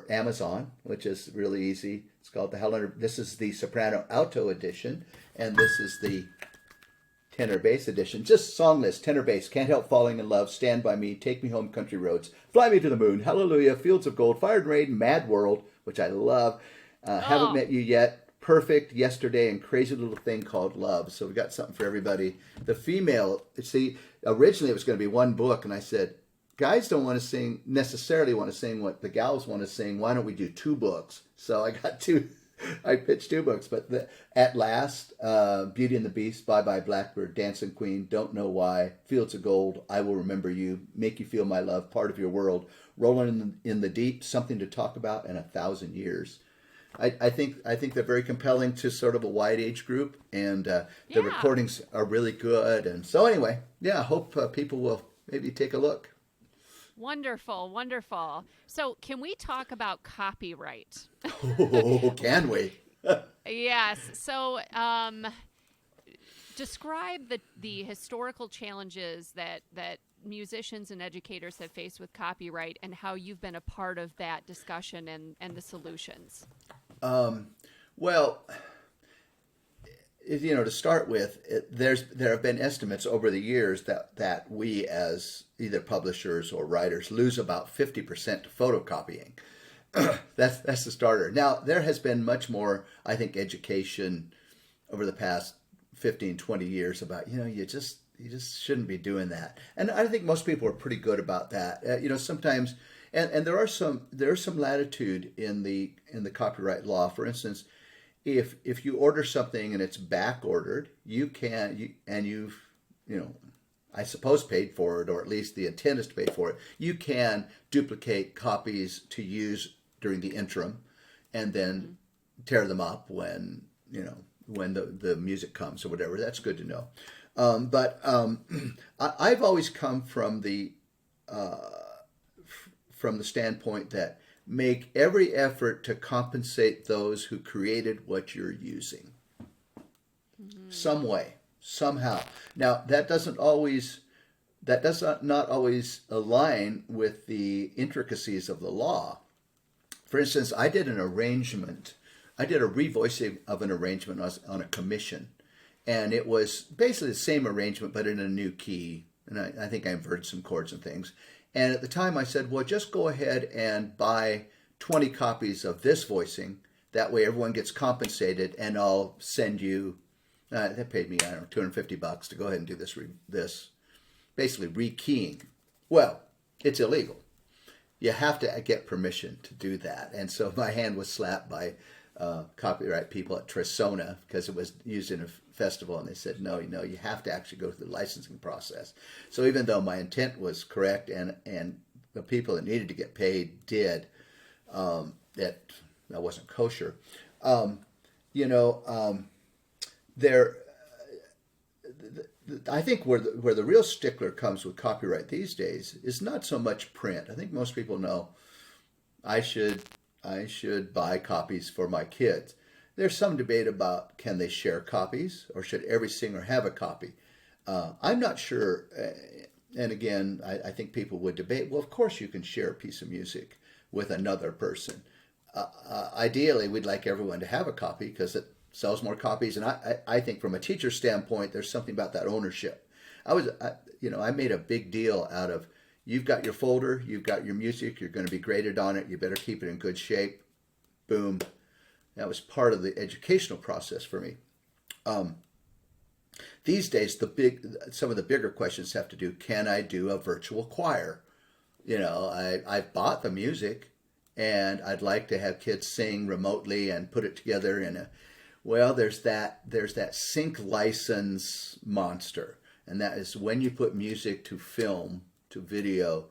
Speaker 2: Amazon, which is really easy. It's called the Hal Leonard. This is the soprano alto edition, and this is the tenor bass edition. Just song list, tenor bass, Can't Help Falling in Love, Stand By Me, Take Me Home, Country Roads, Fly Me to the Moon, Hallelujah, Fields of Gold, Fire and Rain, Mad World, which I love, Haven't Met You Yet, Perfect, Yesterday, and Crazy Little Thing Called Love. So we got something for everybody. The female, originally it was going to be one book, and I said, guys don't necessarily want to sing what the gals want to sing. Why don't we do 2 books? So I got 2. I pitched 2 books, but At Last, Beauty and the Beast, Bye Bye Blackbird, Dancing Queen, Don't Know Why, Fields of Gold, I Will Remember You, Make You Feel My Love, Part of Your World, Rolling in the Deep, Something to Talk About, and 1,000 Years. I think they're very compelling to sort of a wide age group, and the recordings are really good. And so anyway, I hope people will maybe take a look.
Speaker 1: Wonderful, wonderful. So, can we talk about copyright?
Speaker 2: Oh, can we?
Speaker 1: Yes. So, describe the historical challenges that musicians and educators have faced with copyright, and how you've been a part of that discussion and the solutions.
Speaker 2: Well, to start with, there have been estimates over the years that we as either publishers or writers lose about 50% to photocopying. That's the starter. Now, there has been much more, I think, education over the past 15, 20 years about, you just shouldn't be doing that. And I think most people are pretty good about that. Sometimes, and there's some latitude in the copyright law. For instance, if you order something and it's back ordered, you've I suppose paid for it, or at least the intent is to pay for it, you can duplicate copies to use during the interim, and then tear them up when the music comes or whatever. That's good to know. But I've always come from the standpoint that make every effort to compensate those who created what you're using, some way, somehow. Now that does not always align with the intricacies of the law. For instance, I did a revoicing of an arrangement on a commission, and it was basically the same arrangement but in a new key, and I think I inverted some chords and things. And at the time I said, well, just go ahead and buy 20 copies of this voicing. That way everyone gets compensated, and I'll send you, they paid me, I don't know, $250 to go ahead and do this basically rekeying. Well, it's illegal. You have to get permission to do that. And so my hand was slapped by copyright people at Trisona because it was used in a festival, and they said, no, you have to actually go through the licensing process. So even though my intent was correct and the people that needed to get paid did, that wasn't kosher. I think where the real stickler comes with copyright these days is not so much print. I think most people know I should buy copies for my kids. There's some debate about, can they share copies, or should every singer have a copy? I'm not sure. And again, I think people would debate, well, of course you can share a piece of music with another person. Ideally, we'd like everyone to have a copy because it sells more copies. And I think from a teacher standpoint, there's something about that ownership. I made a big deal out of, you've got your folder, you've got your music, you're going to be graded on it, you better keep it in good shape. Boom. That was part of the educational process for me. These days, some of the bigger questions have to do, can I do a virtual choir? I've bought the music, and I'd like to have kids sing remotely and put it together in there's that sync license monster. And that is, when you put music to film, to video,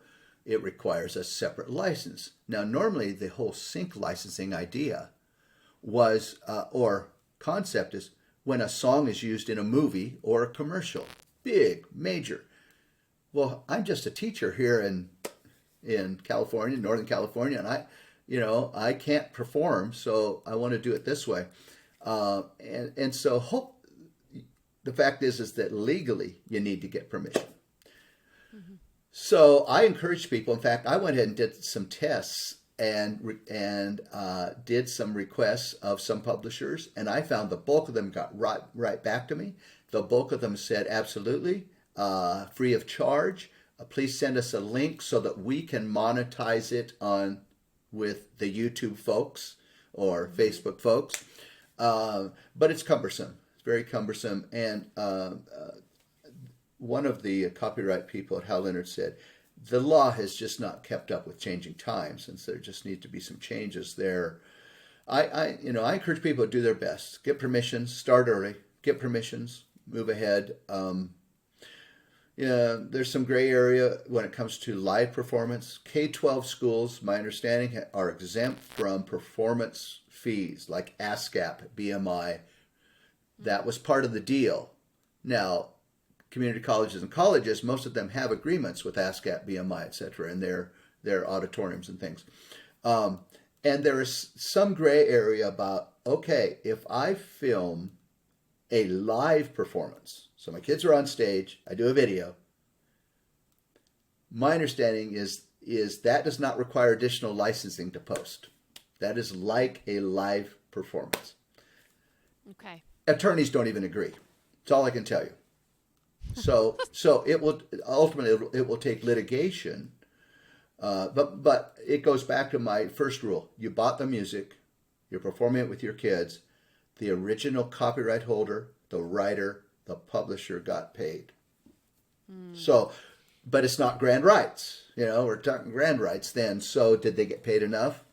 Speaker 2: it requires a separate license. Now, normally the whole sync licensing idea was, or concept is, when a song is used in a movie or a commercial, big, major. Well, I'm just a teacher here in California, Northern California, and I can't perform, so I want to do it this way. And so the fact is that legally you need to get permission. Mm-hmm. So I encourage people. In fact, I went ahead and did some tests and did some requests of some publishers, and I found the bulk of them got right back to me. The bulk of them said, absolutely, free of charge. Please send us a link so that we can monetize it with the YouTube folks or mm-hmm. Facebook folks. But it's cumbersome. It's very cumbersome. And one of the copyright people at Hal Leonard said, the law has just not kept up with changing times, and so there just need to be some changes there. I encourage people to do their best. Get permissions, start early, get permissions, move ahead. There's some gray area when it comes to live performance. K-12 schools, my understanding, are exempt from performance fees like ASCAP, BMI. That was part of the deal. Now, community colleges and colleges, most of them have agreements with ASCAP, BMI, et cetera, in their auditoriums and things. And there is some gray area about, okay, if I film a live performance, so my kids are on stage, I do a video, my understanding is that does not require additional licensing to post. That is like a live performance.
Speaker 1: Okay.
Speaker 2: Attorneys don't even agree. That's all I can tell you. So it will ultimately it will take litigation. But it goes back to my first rule. You bought the music, you're performing it with your kids. The original copyright holder, the writer, the publisher got paid. So, but it's not grand rights. We're talking grand rights then. So did they get paid enough?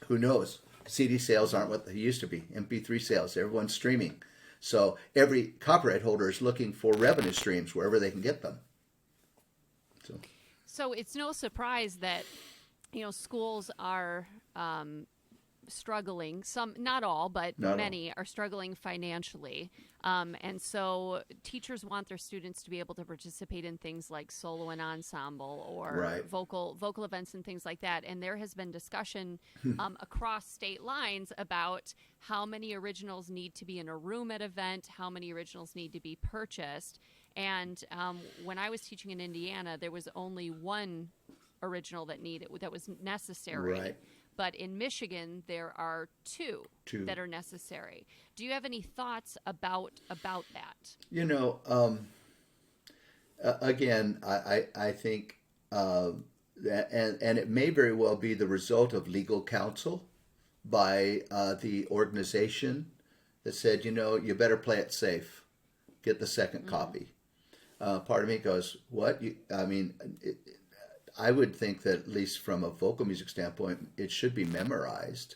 Speaker 2: Who knows? CD sales aren't what they used to be. MP3 sales, everyone's streaming. So every copyright holder is looking for revenue streams wherever they can get them.
Speaker 1: So it's no surprise that, schools are struggling. Some, not all, but many are struggling financially. And so teachers want their students to be able to participate in things like solo and ensemble or vocal events and things like that. And there has been discussion across state lines about how many originals need to be in a room at an event, how many originals need to be purchased. And when I was teaching in Indiana, there was only one original that was necessary. Right. But in Michigan, there are two that are necessary. Do you have any thoughts about that?
Speaker 2: Again, I think that, and it may very well be the result of legal counsel by the organization that said, you better play it safe, get the second copy. Part of me goes, what? I would think that at least from a vocal music standpoint, it should be memorized.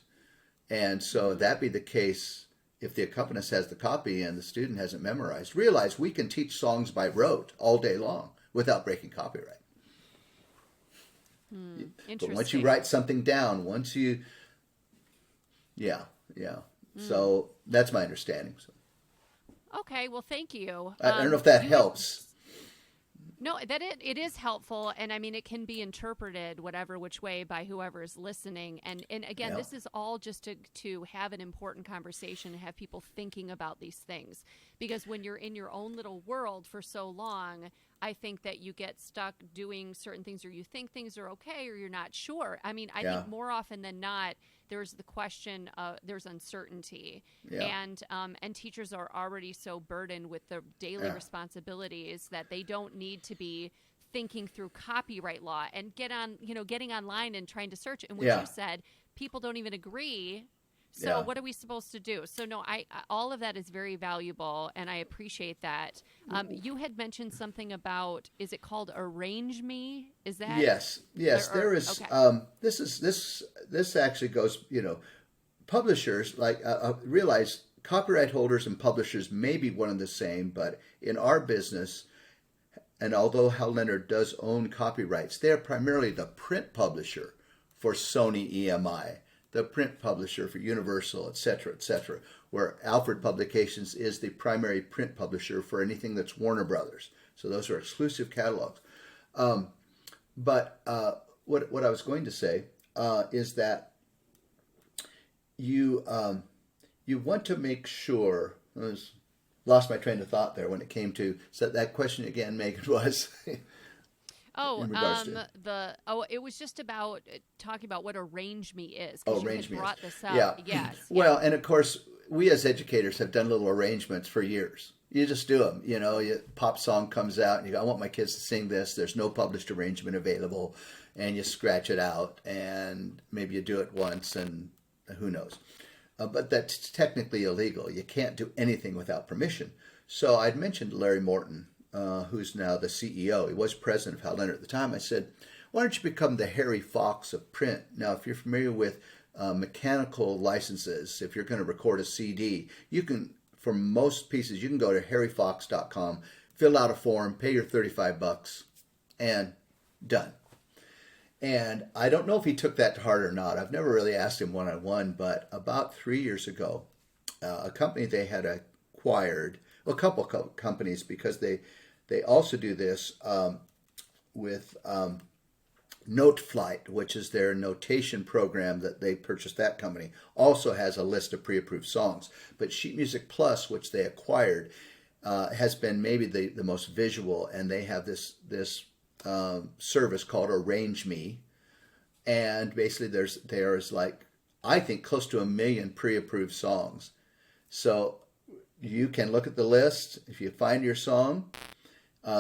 Speaker 2: And so that be the case if the accompanist has the copy and the student hasn't memorized. Realize we can teach songs by rote all day long without breaking copyright.
Speaker 1: Interesting.
Speaker 2: But once you write something down, So that's my understanding. So.
Speaker 1: Okay, well, thank you.
Speaker 2: I don't know if that helps.
Speaker 1: No, that it is helpful, and it can be interpreted which way by whoever is listening. And again, this is all just to have an important conversation and have people thinking about these things. Because when you're in your own little world for so long, I think that you get stuck doing certain things, or you think things are okay, or you're not sure. I think more often than not, there's the question of there's uncertainty, and teachers are already so burdened with the daily responsibilities that they don't need to be thinking through copyright law and getting online and trying to search. And what you said, people don't even agree. So what are we supposed to do? So no, all of that is very valuable, and I appreciate that. You had mentioned something about, is it called Arrange Me? Is that? Yes.
Speaker 2: There is. Okay. This actually goes. Publishers realize copyright holders and publishers may be one and the same, but in our business, and although Hal Leonard does own copyrights, they are primarily the print publisher for Sony EMI. The print publisher for Universal, et cetera, where Alfred Publications is the primary print publisher for anything that's Warner Brothers. So those are exclusive catalogs. But what I was going to say is that you want to make sure. I lost my train of thought there when it came to that question again. Megan was.
Speaker 1: It was just about talking about what Arrange Me is. Arrange Me brought this up.
Speaker 2: Yeah.
Speaker 1: Yes.
Speaker 2: Well, and of course, we as educators have done little arrangements for years. You just do them. Pop song comes out, and you go, I want my kids to sing this. There's no published arrangement available, and you scratch it out, and maybe you do it once, and who knows. But that's technically illegal. You can't do anything without permission. So I'd mentioned Larry Morton, who's now the CEO. He was president of Hal Leonard at the time. I said, why don't you become the Harry Fox of print? Now, if you're familiar with mechanical licenses, if you're going to record a CD, you can, for most pieces, you can go to harryfox.com, fill out a form, pay your $35, and done. And I don't know if he took that to heart or not. I've never really asked him one-on-one, but about 3 years ago, a company they had acquired, a couple companies, because they They also do this with Note Flight, which is their notation program that they purchased. That company also has a list of pre-approved songs. But Sheet Music Plus, which they acquired, has been maybe the most visual, and they have this service called Arrange Me, and basically there's like, I think, close to 1 million pre-approved songs. So you can look at the list. If you find your song,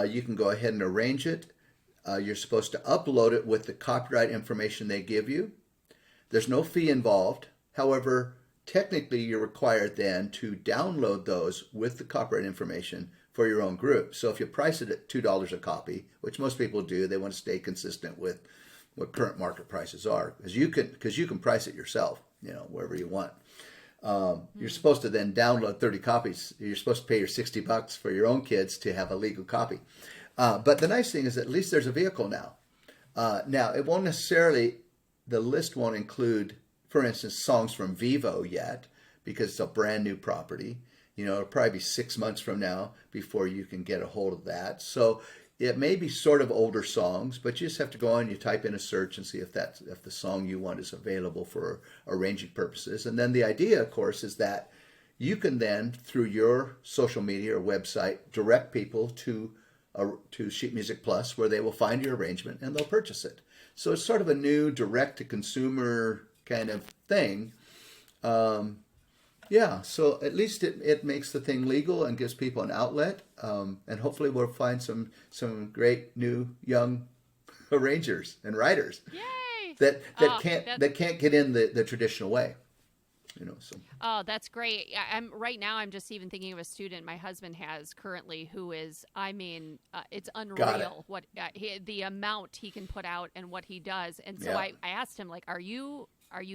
Speaker 2: you can go ahead and arrange it. You're supposed to upload it with the copyright information they give you. There's no fee involved. However, technically you're required then to download those with the copyright information for your own group. So if you price it at $2 a copy, which most people do, they want to stay consistent with what current market prices are, because you can price it yourself, wherever you want. You're supposed to then download 30 copies. You're supposed to pay your $60 for your own kids to have a legal copy. But the nice thing is at least there's a vehicle now. Now, it won't necessarily, the list won't include, for instance, songs from Vivo yet, because it's a brand new property. It'll probably be 6 months from now before you can get a hold of that. So it may be sort of older songs, but you just have to go on, you type in a search and see if the song you want is available for arranging purposes. And then the idea, of course, is that you can then, through your social media or website, direct people to Sheet Music Plus, where they will find your arrangement and they'll purchase it. So it's sort of a new direct-to-consumer kind of thing. So at least it makes the thing legal and gives people an outlet. And hopefully we'll find some great new young arrangers and writers.
Speaker 1: Yay!
Speaker 2: that can't get in the traditional way. So.
Speaker 1: Oh, that's great. Right now I'm just even thinking of a student my husband has currently who is, it's unreal the amount he can put out and what he does. And so I asked him, like, are you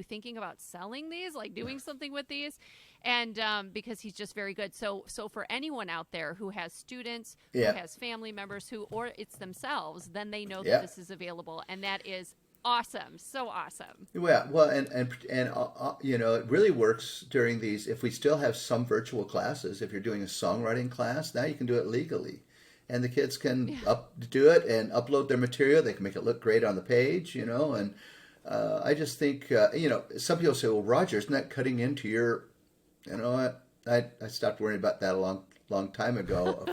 Speaker 1: thinking about selling these, like doing something with these? And because he's just very good. So for anyone out there who has students, who has family members or it's themselves, then they know that this is available. And that is awesome. So awesome.
Speaker 2: Well, and it really works during these, if we still have some virtual classes. If you're doing a songwriting class, now you can do it legally. And the kids can do it and upload their material. They can make it look great on the page, and I just think, some people say, well, Roger, isn't that cutting into your, I stopped worrying about that a long time ago.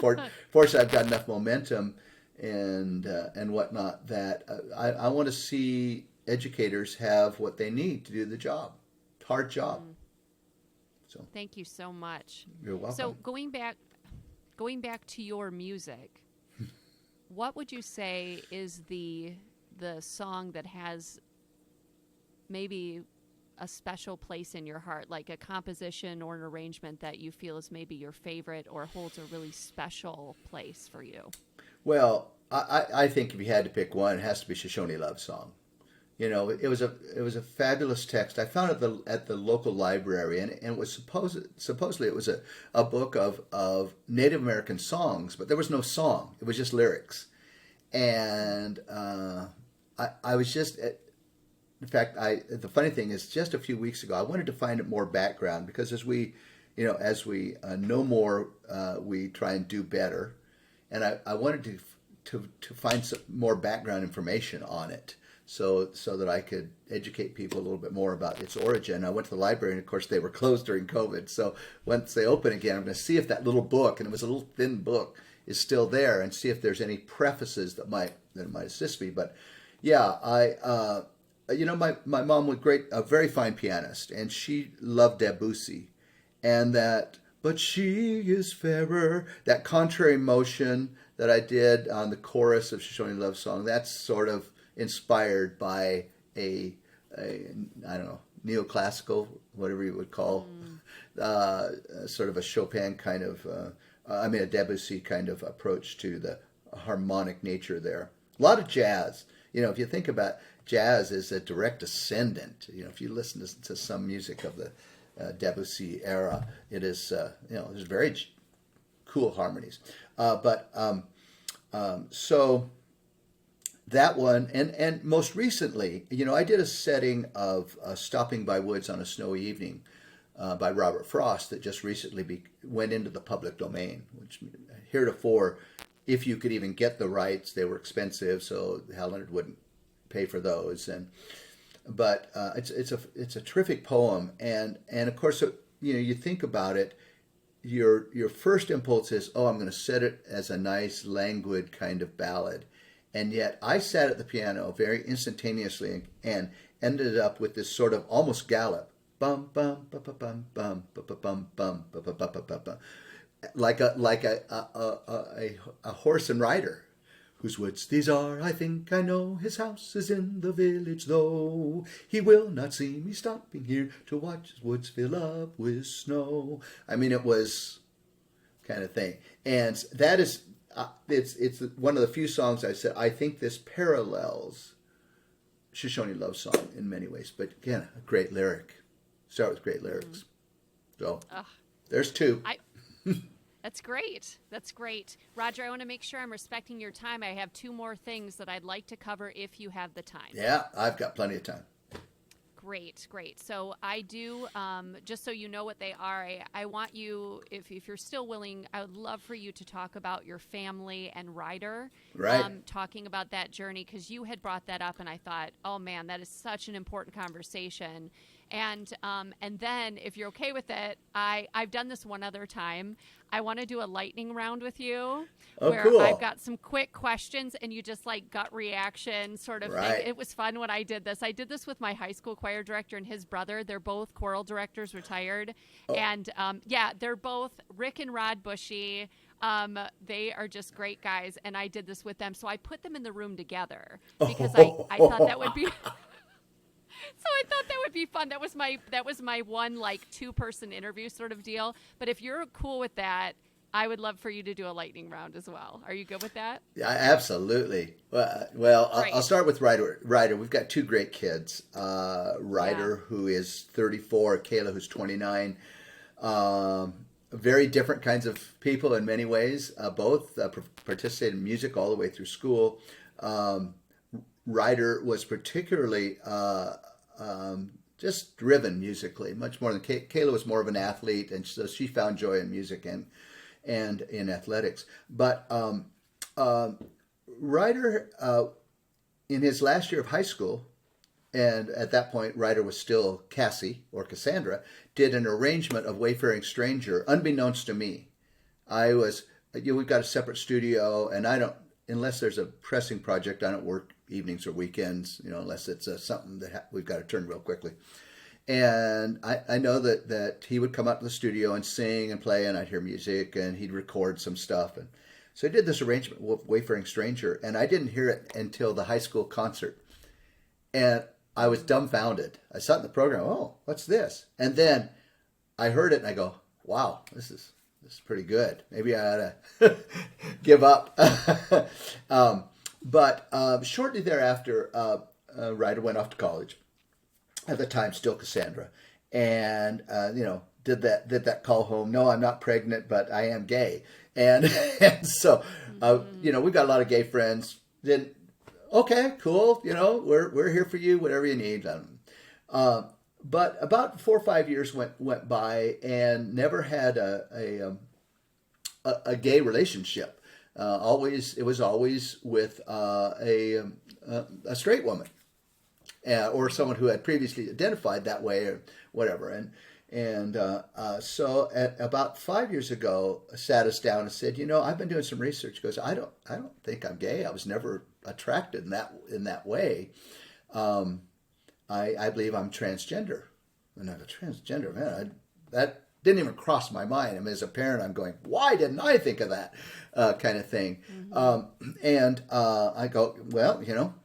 Speaker 2: Fortunately, I've got enough momentum and whatnot that I want to see educators have what they need to do the job, hard job. So
Speaker 1: thank you so much.
Speaker 2: You're welcome.
Speaker 1: So going back to your music, what would you say is the song that has maybe a special place in your heart, like a composition or an arrangement that you feel is maybe your favorite or holds a really special place for you?
Speaker 2: Well, I think if you had to pick one, it has to be Shoshone Love Song. It was a fabulous text. I found it at the local library, and it was supposedly it was a book of Native American songs, but there was no song. It was just lyrics, and I was just. In fact, the funny thing is, just a few weeks ago, I wanted to find more background because as we know more, we try and do better, and I wanted to find some more background information on it, so that I could educate people a little bit more about its origin. I went to the library, and of course, they were closed during COVID. So once they open again, I'm going to see if that little book, and it was a little thin book, is still there, and see if there's any prefaces that might assist me. But yeah, my mom was a very fine pianist, and she loved Debussy, and but she is fairer, that contrary motion that I did on the chorus of Shoshone Love Song, that's sort of inspired by a I don't know, neoclassical, whatever you would call, sort of a Chopin kind of, a Debussy kind of approach to the harmonic nature there. A lot of jazz. If you think about jazz as a direct descendant, if you listen to some music of the Debussy era, it is, there's very cool harmonies. So that one, and most recently, I did a setting of Stopping by Woods on a Snowy Evening by Robert Frost that just recently went into the public domain, which heretofore if you could even get the rights, they were expensive, so Hal Leonard wouldn't pay for those. But it's a terrific poem, and of course, you think about it. Your first impulse is, oh, I'm going to set it as a nice, languid kind of ballad. And yet I sat at the piano very instantaneously and ended up with this sort of almost gallop. Bum bum bum bum bum bum bum bum bum bum bum bum bum, like a horse and rider. Whose woods these are, I think I know. His house is in the village, though. He will not see me stopping here to watch his woods fill up with snow. I mean, it was kind of thing. And that is, it's one of the few songs I said, I think this parallels Shoshone Love Song in many ways. But again, a great lyric. Start with great lyrics. So, there's two.
Speaker 1: That's great. That's great. Roger, I want to make sure I'm respecting your time. I have two more things that I'd like to cover if you have the time.
Speaker 2: Yeah, I've got plenty of time.
Speaker 1: Great, great. So I do, just so you know what they are, I want you, if you're still willing, I would love for you to talk about your family and Ryder.
Speaker 2: Right.
Speaker 1: Talking about that journey, because you had brought that up, and I thought, oh man, that is such an important conversation. And then, if you're okay with it, I've done this one other time. I want to do a lightning round with you, where
Speaker 2: cool.
Speaker 1: I've got some quick questions, and you just like gut reaction sort of
Speaker 2: Right.
Speaker 1: thing. It was fun when I did this. I did this with my high school choir director and his brother. They're both choral directors, retired, and they're both Rick and Rod Bushy. They are just great guys, and I did this with them. So I put them in the room together because I thought that would be. So I thought that would be fun. That was my one like 2-person interview sort of deal. But if you're cool with that, I would love for you to do a lightning round as well. Are you good with that?
Speaker 2: Yeah, absolutely. Well, I'll start with Ryder. Ryder, we've got two great kids. Ryder, who is 34, Kayla, who's 29. Very different kinds of people in many ways. Both participated in music all the way through school. Ryder was particularly just driven musically, much more than Kayla was more of an athlete, and so she found joy in music and in athletics. But Ryder, in his last year of high school, and at that point Ryder was still Cassie or Cassandra, did an arrangement of Wayfaring Stranger, unbeknownst to me. We've got a separate studio, and I don't, unless there's a pressing project, I don't work evenings or weekends, unless it's something that we've got to turn real quickly. And I know that he would come up to the studio and sing and play, and I'd hear music, and he'd record some stuff. And so I did this arrangement with Wayfaring Stranger, and I didn't hear it until the high school concert. And I was dumbfounded. I saw it in the program, oh, what's this? And then I heard it, and I go, wow, this is pretty good. Maybe I ought to give up. But shortly thereafter, Ryder went off to college. At the time, still Cassandra, and did that call home. No, I'm not pregnant, but I am gay, and so we've got a lot of gay friends. Then, okay, cool. We're here for you, whatever you need. But about 4 or 5 years went by, and never had a gay relationship. It was always with a straight woman. Or someone who had previously identified that way, or whatever, so about 5 years ago, sat us down and said, I've been doing some research. He goes, I don't think I'm gay. I was never attracted in that way. I believe I'm transgender. And I go, transgender, man, that didn't even cross my mind. I mean, as a parent, I'm going, why didn't I think of that kind of thing? Mm-hmm. I go, well,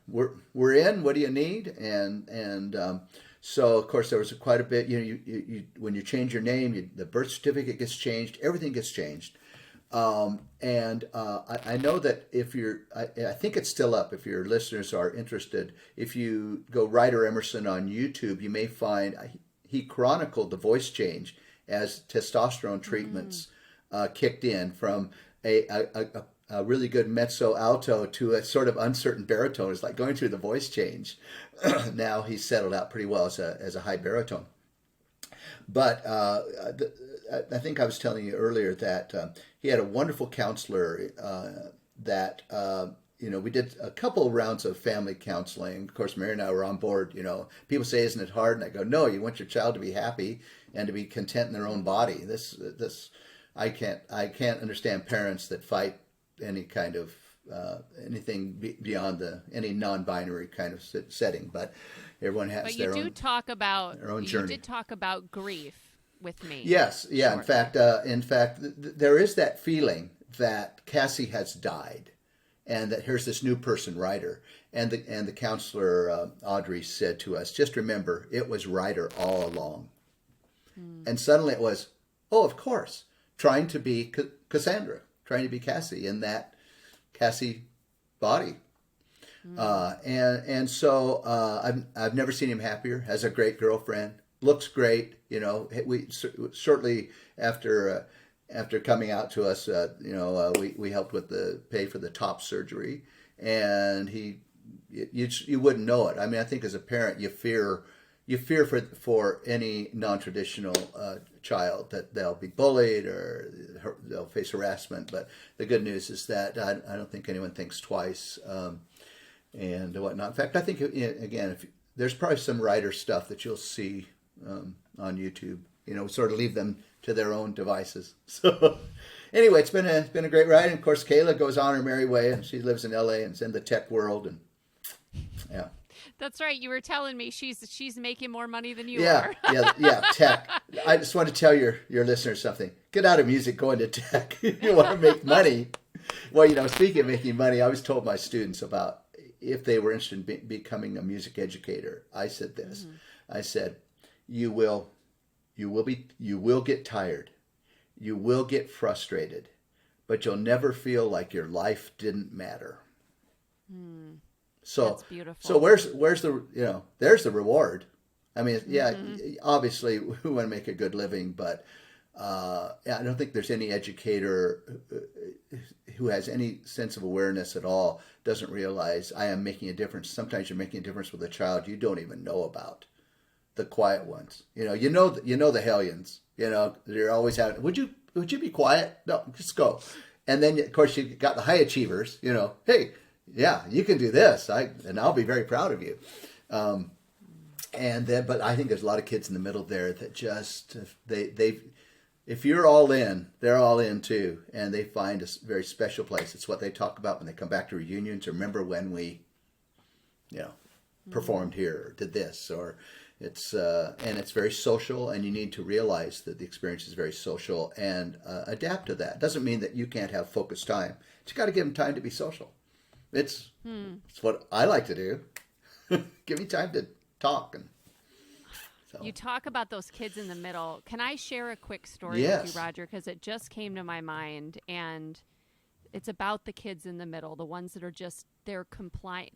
Speaker 2: we're in. What do you need? And so, of course, there was quite a bit. You when you change your name, the birth certificate gets changed. Everything gets changed. I know that I think it's still up. If your listeners are interested, if you go Ryder Emerson on YouTube, you may find he chronicled the voice change as testosterone treatments kicked in from a really good mezzo alto to a sort of uncertain baritone. It's like going through the voice change. Now he's settled out pretty well as a high baritone. But I think I was telling you earlier that he had a wonderful counselor that we did a couple rounds of family counseling. Of course, Mary and I were on board. People say, "Isn't it hard?" And I go, "No, you want your child to be happy and to be content in their own body." This I can't understand parents that fight any kind of anything beyond any non-binary kind of setting. But everyone has
Speaker 1: But
Speaker 2: their own their own
Speaker 1: you
Speaker 2: journey.
Speaker 1: did talk about grief with me.
Speaker 2: Yes, yeah.
Speaker 1: Shortly.
Speaker 2: In fact, there is that feeling that Cassie has died, and that here's this new person, Ryder, and the counselor Audrey said to us, just remember, it was Ryder all along, and suddenly it was, oh, of course, trying to be Cassandra, trying to be Cassie in that Cassie body. And so I've never seen him happier. Has a great girlfriend. Looks great. We shortly after coming out to us, we helped with the pay for the top surgery, and you wouldn't know it. I mean, I think as a parent, you fear for any non-traditional child that they'll be bullied or they'll face harassment. But the good news is that I don't think anyone thinks twice. And whatnot. In fact, I think again, there's probably some writer stuff that you'll see on YouTube. Sort of leave them to their own devices. So, anyway, it's been a great ride. And of course, Kayla goes on her merry way, and she lives in LA and is in the tech world. And yeah,
Speaker 1: That's right. You were telling me she's making more money than you
Speaker 2: yeah,
Speaker 1: are.
Speaker 2: yeah. Tech. I just want to tell your listeners something. Get out of music, go into tech. You want to make money. Well, speaking of making money, I always told my students about if they were interested in becoming a music educator. I said this. I said, you will get tired. You will get frustrated, but you'll never feel like your life didn't matter. So
Speaker 1: That's beautiful.
Speaker 2: So where's the there's the reward. I mean, yeah, obviously we want to make a good living, but I don't think there's any educator who has any sense of awareness at all doesn't realize I am making a difference. Sometimes you're making a difference with a child you don't even know about. The quiet ones, the hellions. They're always having. Would you be quiet? No, just go. And then of course you got the high achievers. Hey, yeah, you can do this. And I'll be very proud of you. But I think there's a lot of kids in the middle there that just if you're all in, they're all in too, and they find a very special place. It's what they talk about when they come back to reunions. Remember when we, performed here or did this, or it's very social, and you need to realize that the experience is very social and adapt to that. Doesn't mean that you can't have focused time. You got to give them time to be social. It's what I like to do. Give me time to talk. And so.
Speaker 1: You talk about those kids in the middle. Can I share a quick story
Speaker 2: Yes.
Speaker 1: with you, Roger? Because it just came to my mind, and it's about the kids in the middle, the ones that are just they're compliant,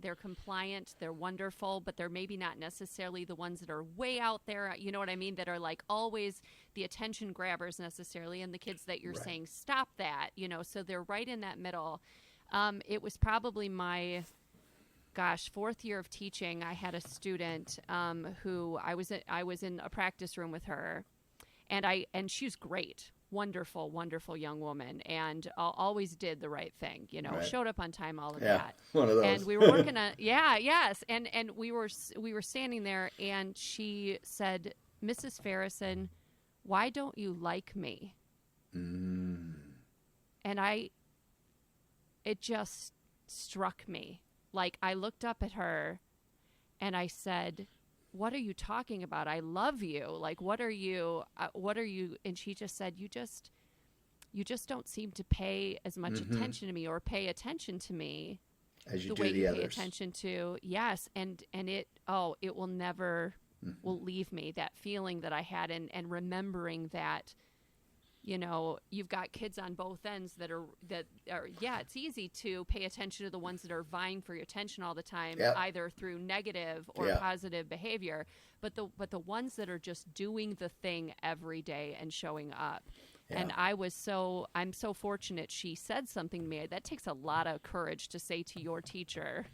Speaker 1: they're compliant, they're wonderful, but they're maybe not necessarily the ones that are way out there. You know what I mean? That are like always the attention grabbers necessarily, and the kids that you're
Speaker 2: Right.
Speaker 1: saying stop that. So they're right in that middle. It was probably my fourth year of teaching. I had a student who I was in a practice room with her, and she's great, wonderful, wonderful young woman, and always did the right thing.
Speaker 2: Right.
Speaker 1: Showed up on time, all of
Speaker 2: Yeah,
Speaker 1: that.
Speaker 2: one of those.
Speaker 1: And we were working on yes, and we were standing there, and she said, "Mrs. Farrison, why don't you like me?" And it just struck me. Like, I looked up at her and I said, "What are you talking about? I love you. Like, what are you? And she just said, you just don't seem to pay as much attention to me or pay attention to me
Speaker 2: As you
Speaker 1: the
Speaker 2: do
Speaker 1: way
Speaker 2: the
Speaker 1: you
Speaker 2: others.
Speaker 1: pay attention to." Yes. And it will never will leave me, that feeling that I had, and remembering that, you've got kids on both ends that are it's easy to pay attention to the ones that are vying for your attention all the time,
Speaker 2: Yep.
Speaker 1: either through negative or
Speaker 2: Yeah.
Speaker 1: positive behavior, but the ones that are just doing the thing every day and showing up.
Speaker 2: Yeah.
Speaker 1: And I'm so fortunate she said something to me. That takes a lot of courage to say to your teacher,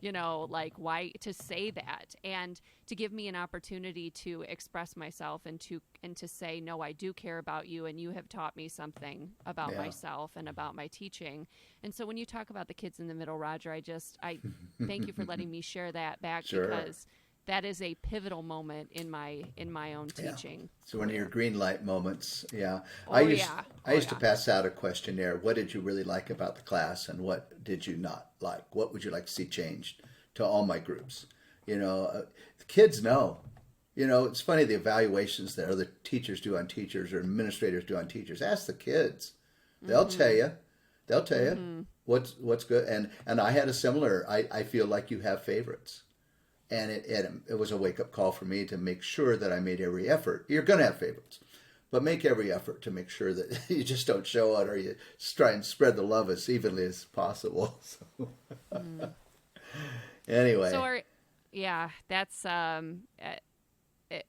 Speaker 1: like why to say that and to give me an opportunity to express myself and to say, no, I do care about you and you have taught me something about
Speaker 2: Yeah.
Speaker 1: myself and about my teaching. And so when you talk about the kids in the middle, Roger, I thank you for letting me share that back
Speaker 2: Sure.
Speaker 1: because that is a pivotal moment in my own
Speaker 2: Yeah.
Speaker 1: teaching
Speaker 2: So one of your
Speaker 1: career.
Speaker 2: green light moments. Yeah.
Speaker 1: Oh yeah.
Speaker 2: I
Speaker 1: Oh
Speaker 2: used to
Speaker 1: yeah.
Speaker 2: pass out a questionnaire. What did you really like about the class and what did you not like? What would you like to see changed to all my groups? The kids know. It's funny the evaluations that other teachers do on teachers or administrators do on teachers. Ask the kids. They'll tell
Speaker 1: Mhm.
Speaker 2: you. They'll tell you
Speaker 1: Mhm.
Speaker 2: what's good. And I had a similar. I feel like you have favorites. And it was a wake up call for me to make sure that I made every effort. You're going to have favorites, but make every effort to make sure that you just don't show it or you try and spread the love as evenly as possible. So,
Speaker 1: Mm. So
Speaker 2: anyway,
Speaker 1: are yeah, that's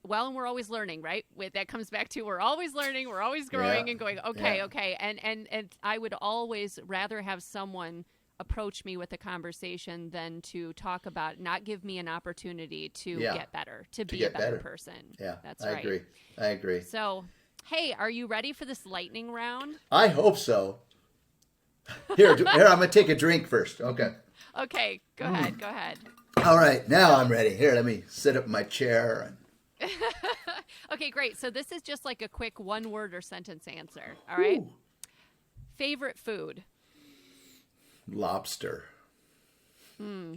Speaker 1: well, and we're always learning, right? That comes back to we're always learning, we're always
Speaker 2: yeah,
Speaker 1: growing and going,
Speaker 2: yeah,
Speaker 1: okay, okay. And I would always rather have someone approach me with a conversation than to talk about, not give me an opportunity to
Speaker 2: yeah,
Speaker 1: get better, to
Speaker 2: to
Speaker 1: be a
Speaker 2: get
Speaker 1: better
Speaker 2: better.
Speaker 1: person.
Speaker 2: Yeah,
Speaker 1: That's
Speaker 2: I
Speaker 1: right.
Speaker 2: agree. I agree.
Speaker 1: So, hey, are you ready for this lightning round?
Speaker 2: I hope so. Here, I'm going to take a drink first. Okay.
Speaker 1: Okay, go ahead, go ahead.
Speaker 2: All right, now I'm
Speaker 1: So,
Speaker 2: ready. Here, let me sit up in my chair.
Speaker 1: okay, great. So this is just like a quick one word or sentence answer. All right.
Speaker 2: Whew.
Speaker 1: Favorite food.
Speaker 2: Lobster.
Speaker 1: Hmm.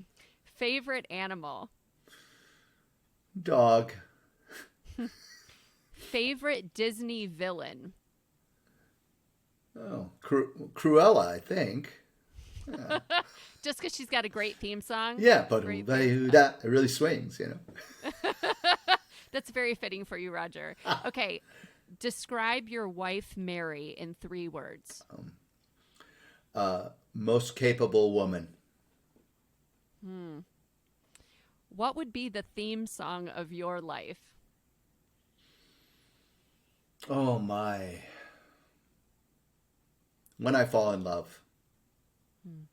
Speaker 1: Favorite animal.
Speaker 2: Dog.
Speaker 1: Favorite Disney villain.
Speaker 2: Oh, Cruella, I think. Yeah,
Speaker 1: Just because she's got a great theme song.
Speaker 2: yeah, but
Speaker 1: Great theme.
Speaker 2: it really swings.
Speaker 1: That's very fitting for you, Roger. Okay. Describe your wife, Mary, in 3 words.
Speaker 2: Most capable woman.
Speaker 1: Hmm. What would be the theme song of your life?
Speaker 2: Oh my. When I fall in love.
Speaker 1: Hmm.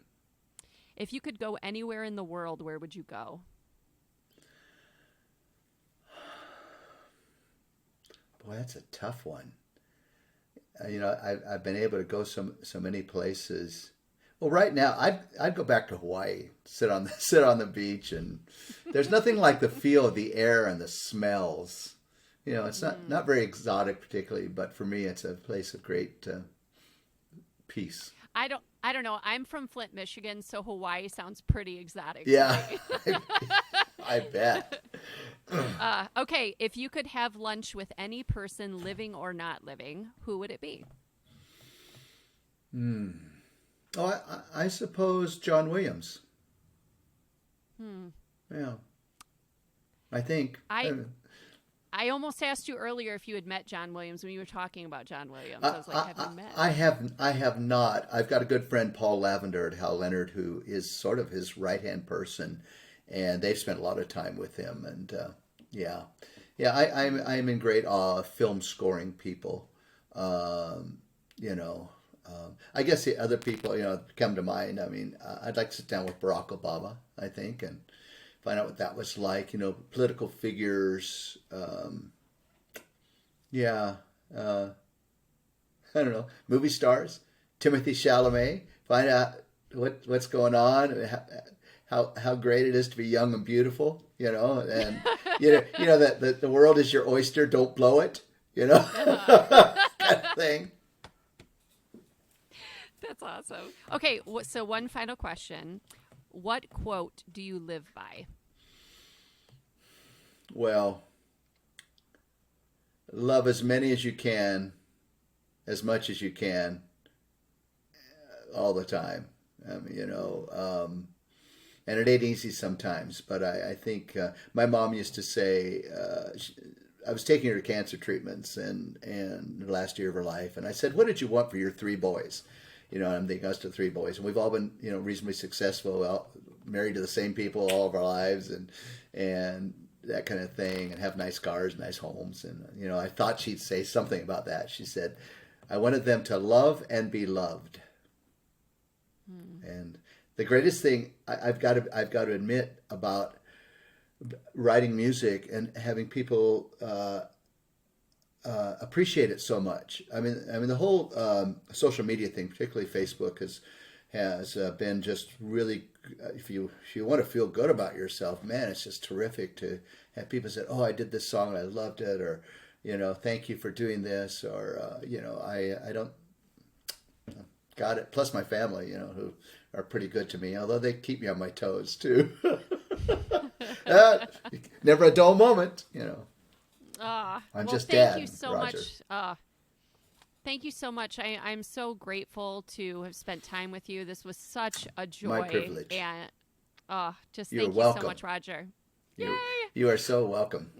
Speaker 1: If you could go anywhere in the world, where would you go?
Speaker 2: Boy, that's a tough one. I've been able to go so many places. Well, right now, I'd go back to Hawaii, sit on the beach, and there's nothing like the feel of the air and the smells. It's not very exotic particularly, but for me, it's a place of great peace.
Speaker 1: I don't know. I'm from Flint, Michigan, so Hawaii sounds pretty exotic to
Speaker 2: Yeah,
Speaker 1: me.
Speaker 2: I bet.
Speaker 1: Okay, if you could have lunch with any person, living or not living, who would it be?
Speaker 2: Hmm. Oh, I suppose John Williams.
Speaker 1: Hmm.
Speaker 2: Yeah, I think.
Speaker 1: I I almost asked you earlier if you had met John Williams when you were talking about John Williams. I was like, have you met?
Speaker 2: I have not. I've got a good friend, Paul Lavender at Hal Leonard, who is sort of his right hand person, and they've spent a lot of time with him. And yeah, yeah, I'm in great awe of film scoring people. Um, you know, I guess the other people come to mind. I mean, I'd like to sit down with Barack Obama, I think, and find out what that was like. Political figures. Yeah. I don't know, movie stars, Timothy Chalamet. Find out what's going on, how great it is to be young and beautiful, and that the world is your oyster. Don't blow it, kind of thing.
Speaker 1: That's awesome. Okay, so one final question. What quote do you live by?
Speaker 2: Well, love as many as you can, as much as you can, all the time. I mean, and it ain't easy sometimes, but I think my mom used to say, I was taking her to cancer treatments and the last year of her life, and I said, "What did you want for your 3 boys?" I'm thinking us to 3 boys, and we've all been, reasonably successful, married to the same people all of our lives, and that kind of thing, and have nice cars, nice homes, and I thought she'd say something about that. She said, "I wanted them to love and be loved," and the greatest thing I've got to admit about writing music and having people appreciate it so much. I mean, the whole social media thing, particularly Facebook, has been just really. If you want to feel good about yourself, man, it's just terrific to have people say, "Oh, I did this song, and I loved it," or thank you for doing this, or I don't got it. Plus my family, who are pretty good to me, although they keep me on my toes too. Never a dull moment, I'm just
Speaker 1: thank
Speaker 2: Dad,
Speaker 1: you so
Speaker 2: Roger.
Speaker 1: much. Thank you so much. I'm so grateful to have spent time with you. This was such a joy.
Speaker 2: My privilege.
Speaker 1: And just
Speaker 2: You're
Speaker 1: thank you
Speaker 2: welcome.
Speaker 1: so much, Roger. Yay!
Speaker 2: You are so welcome.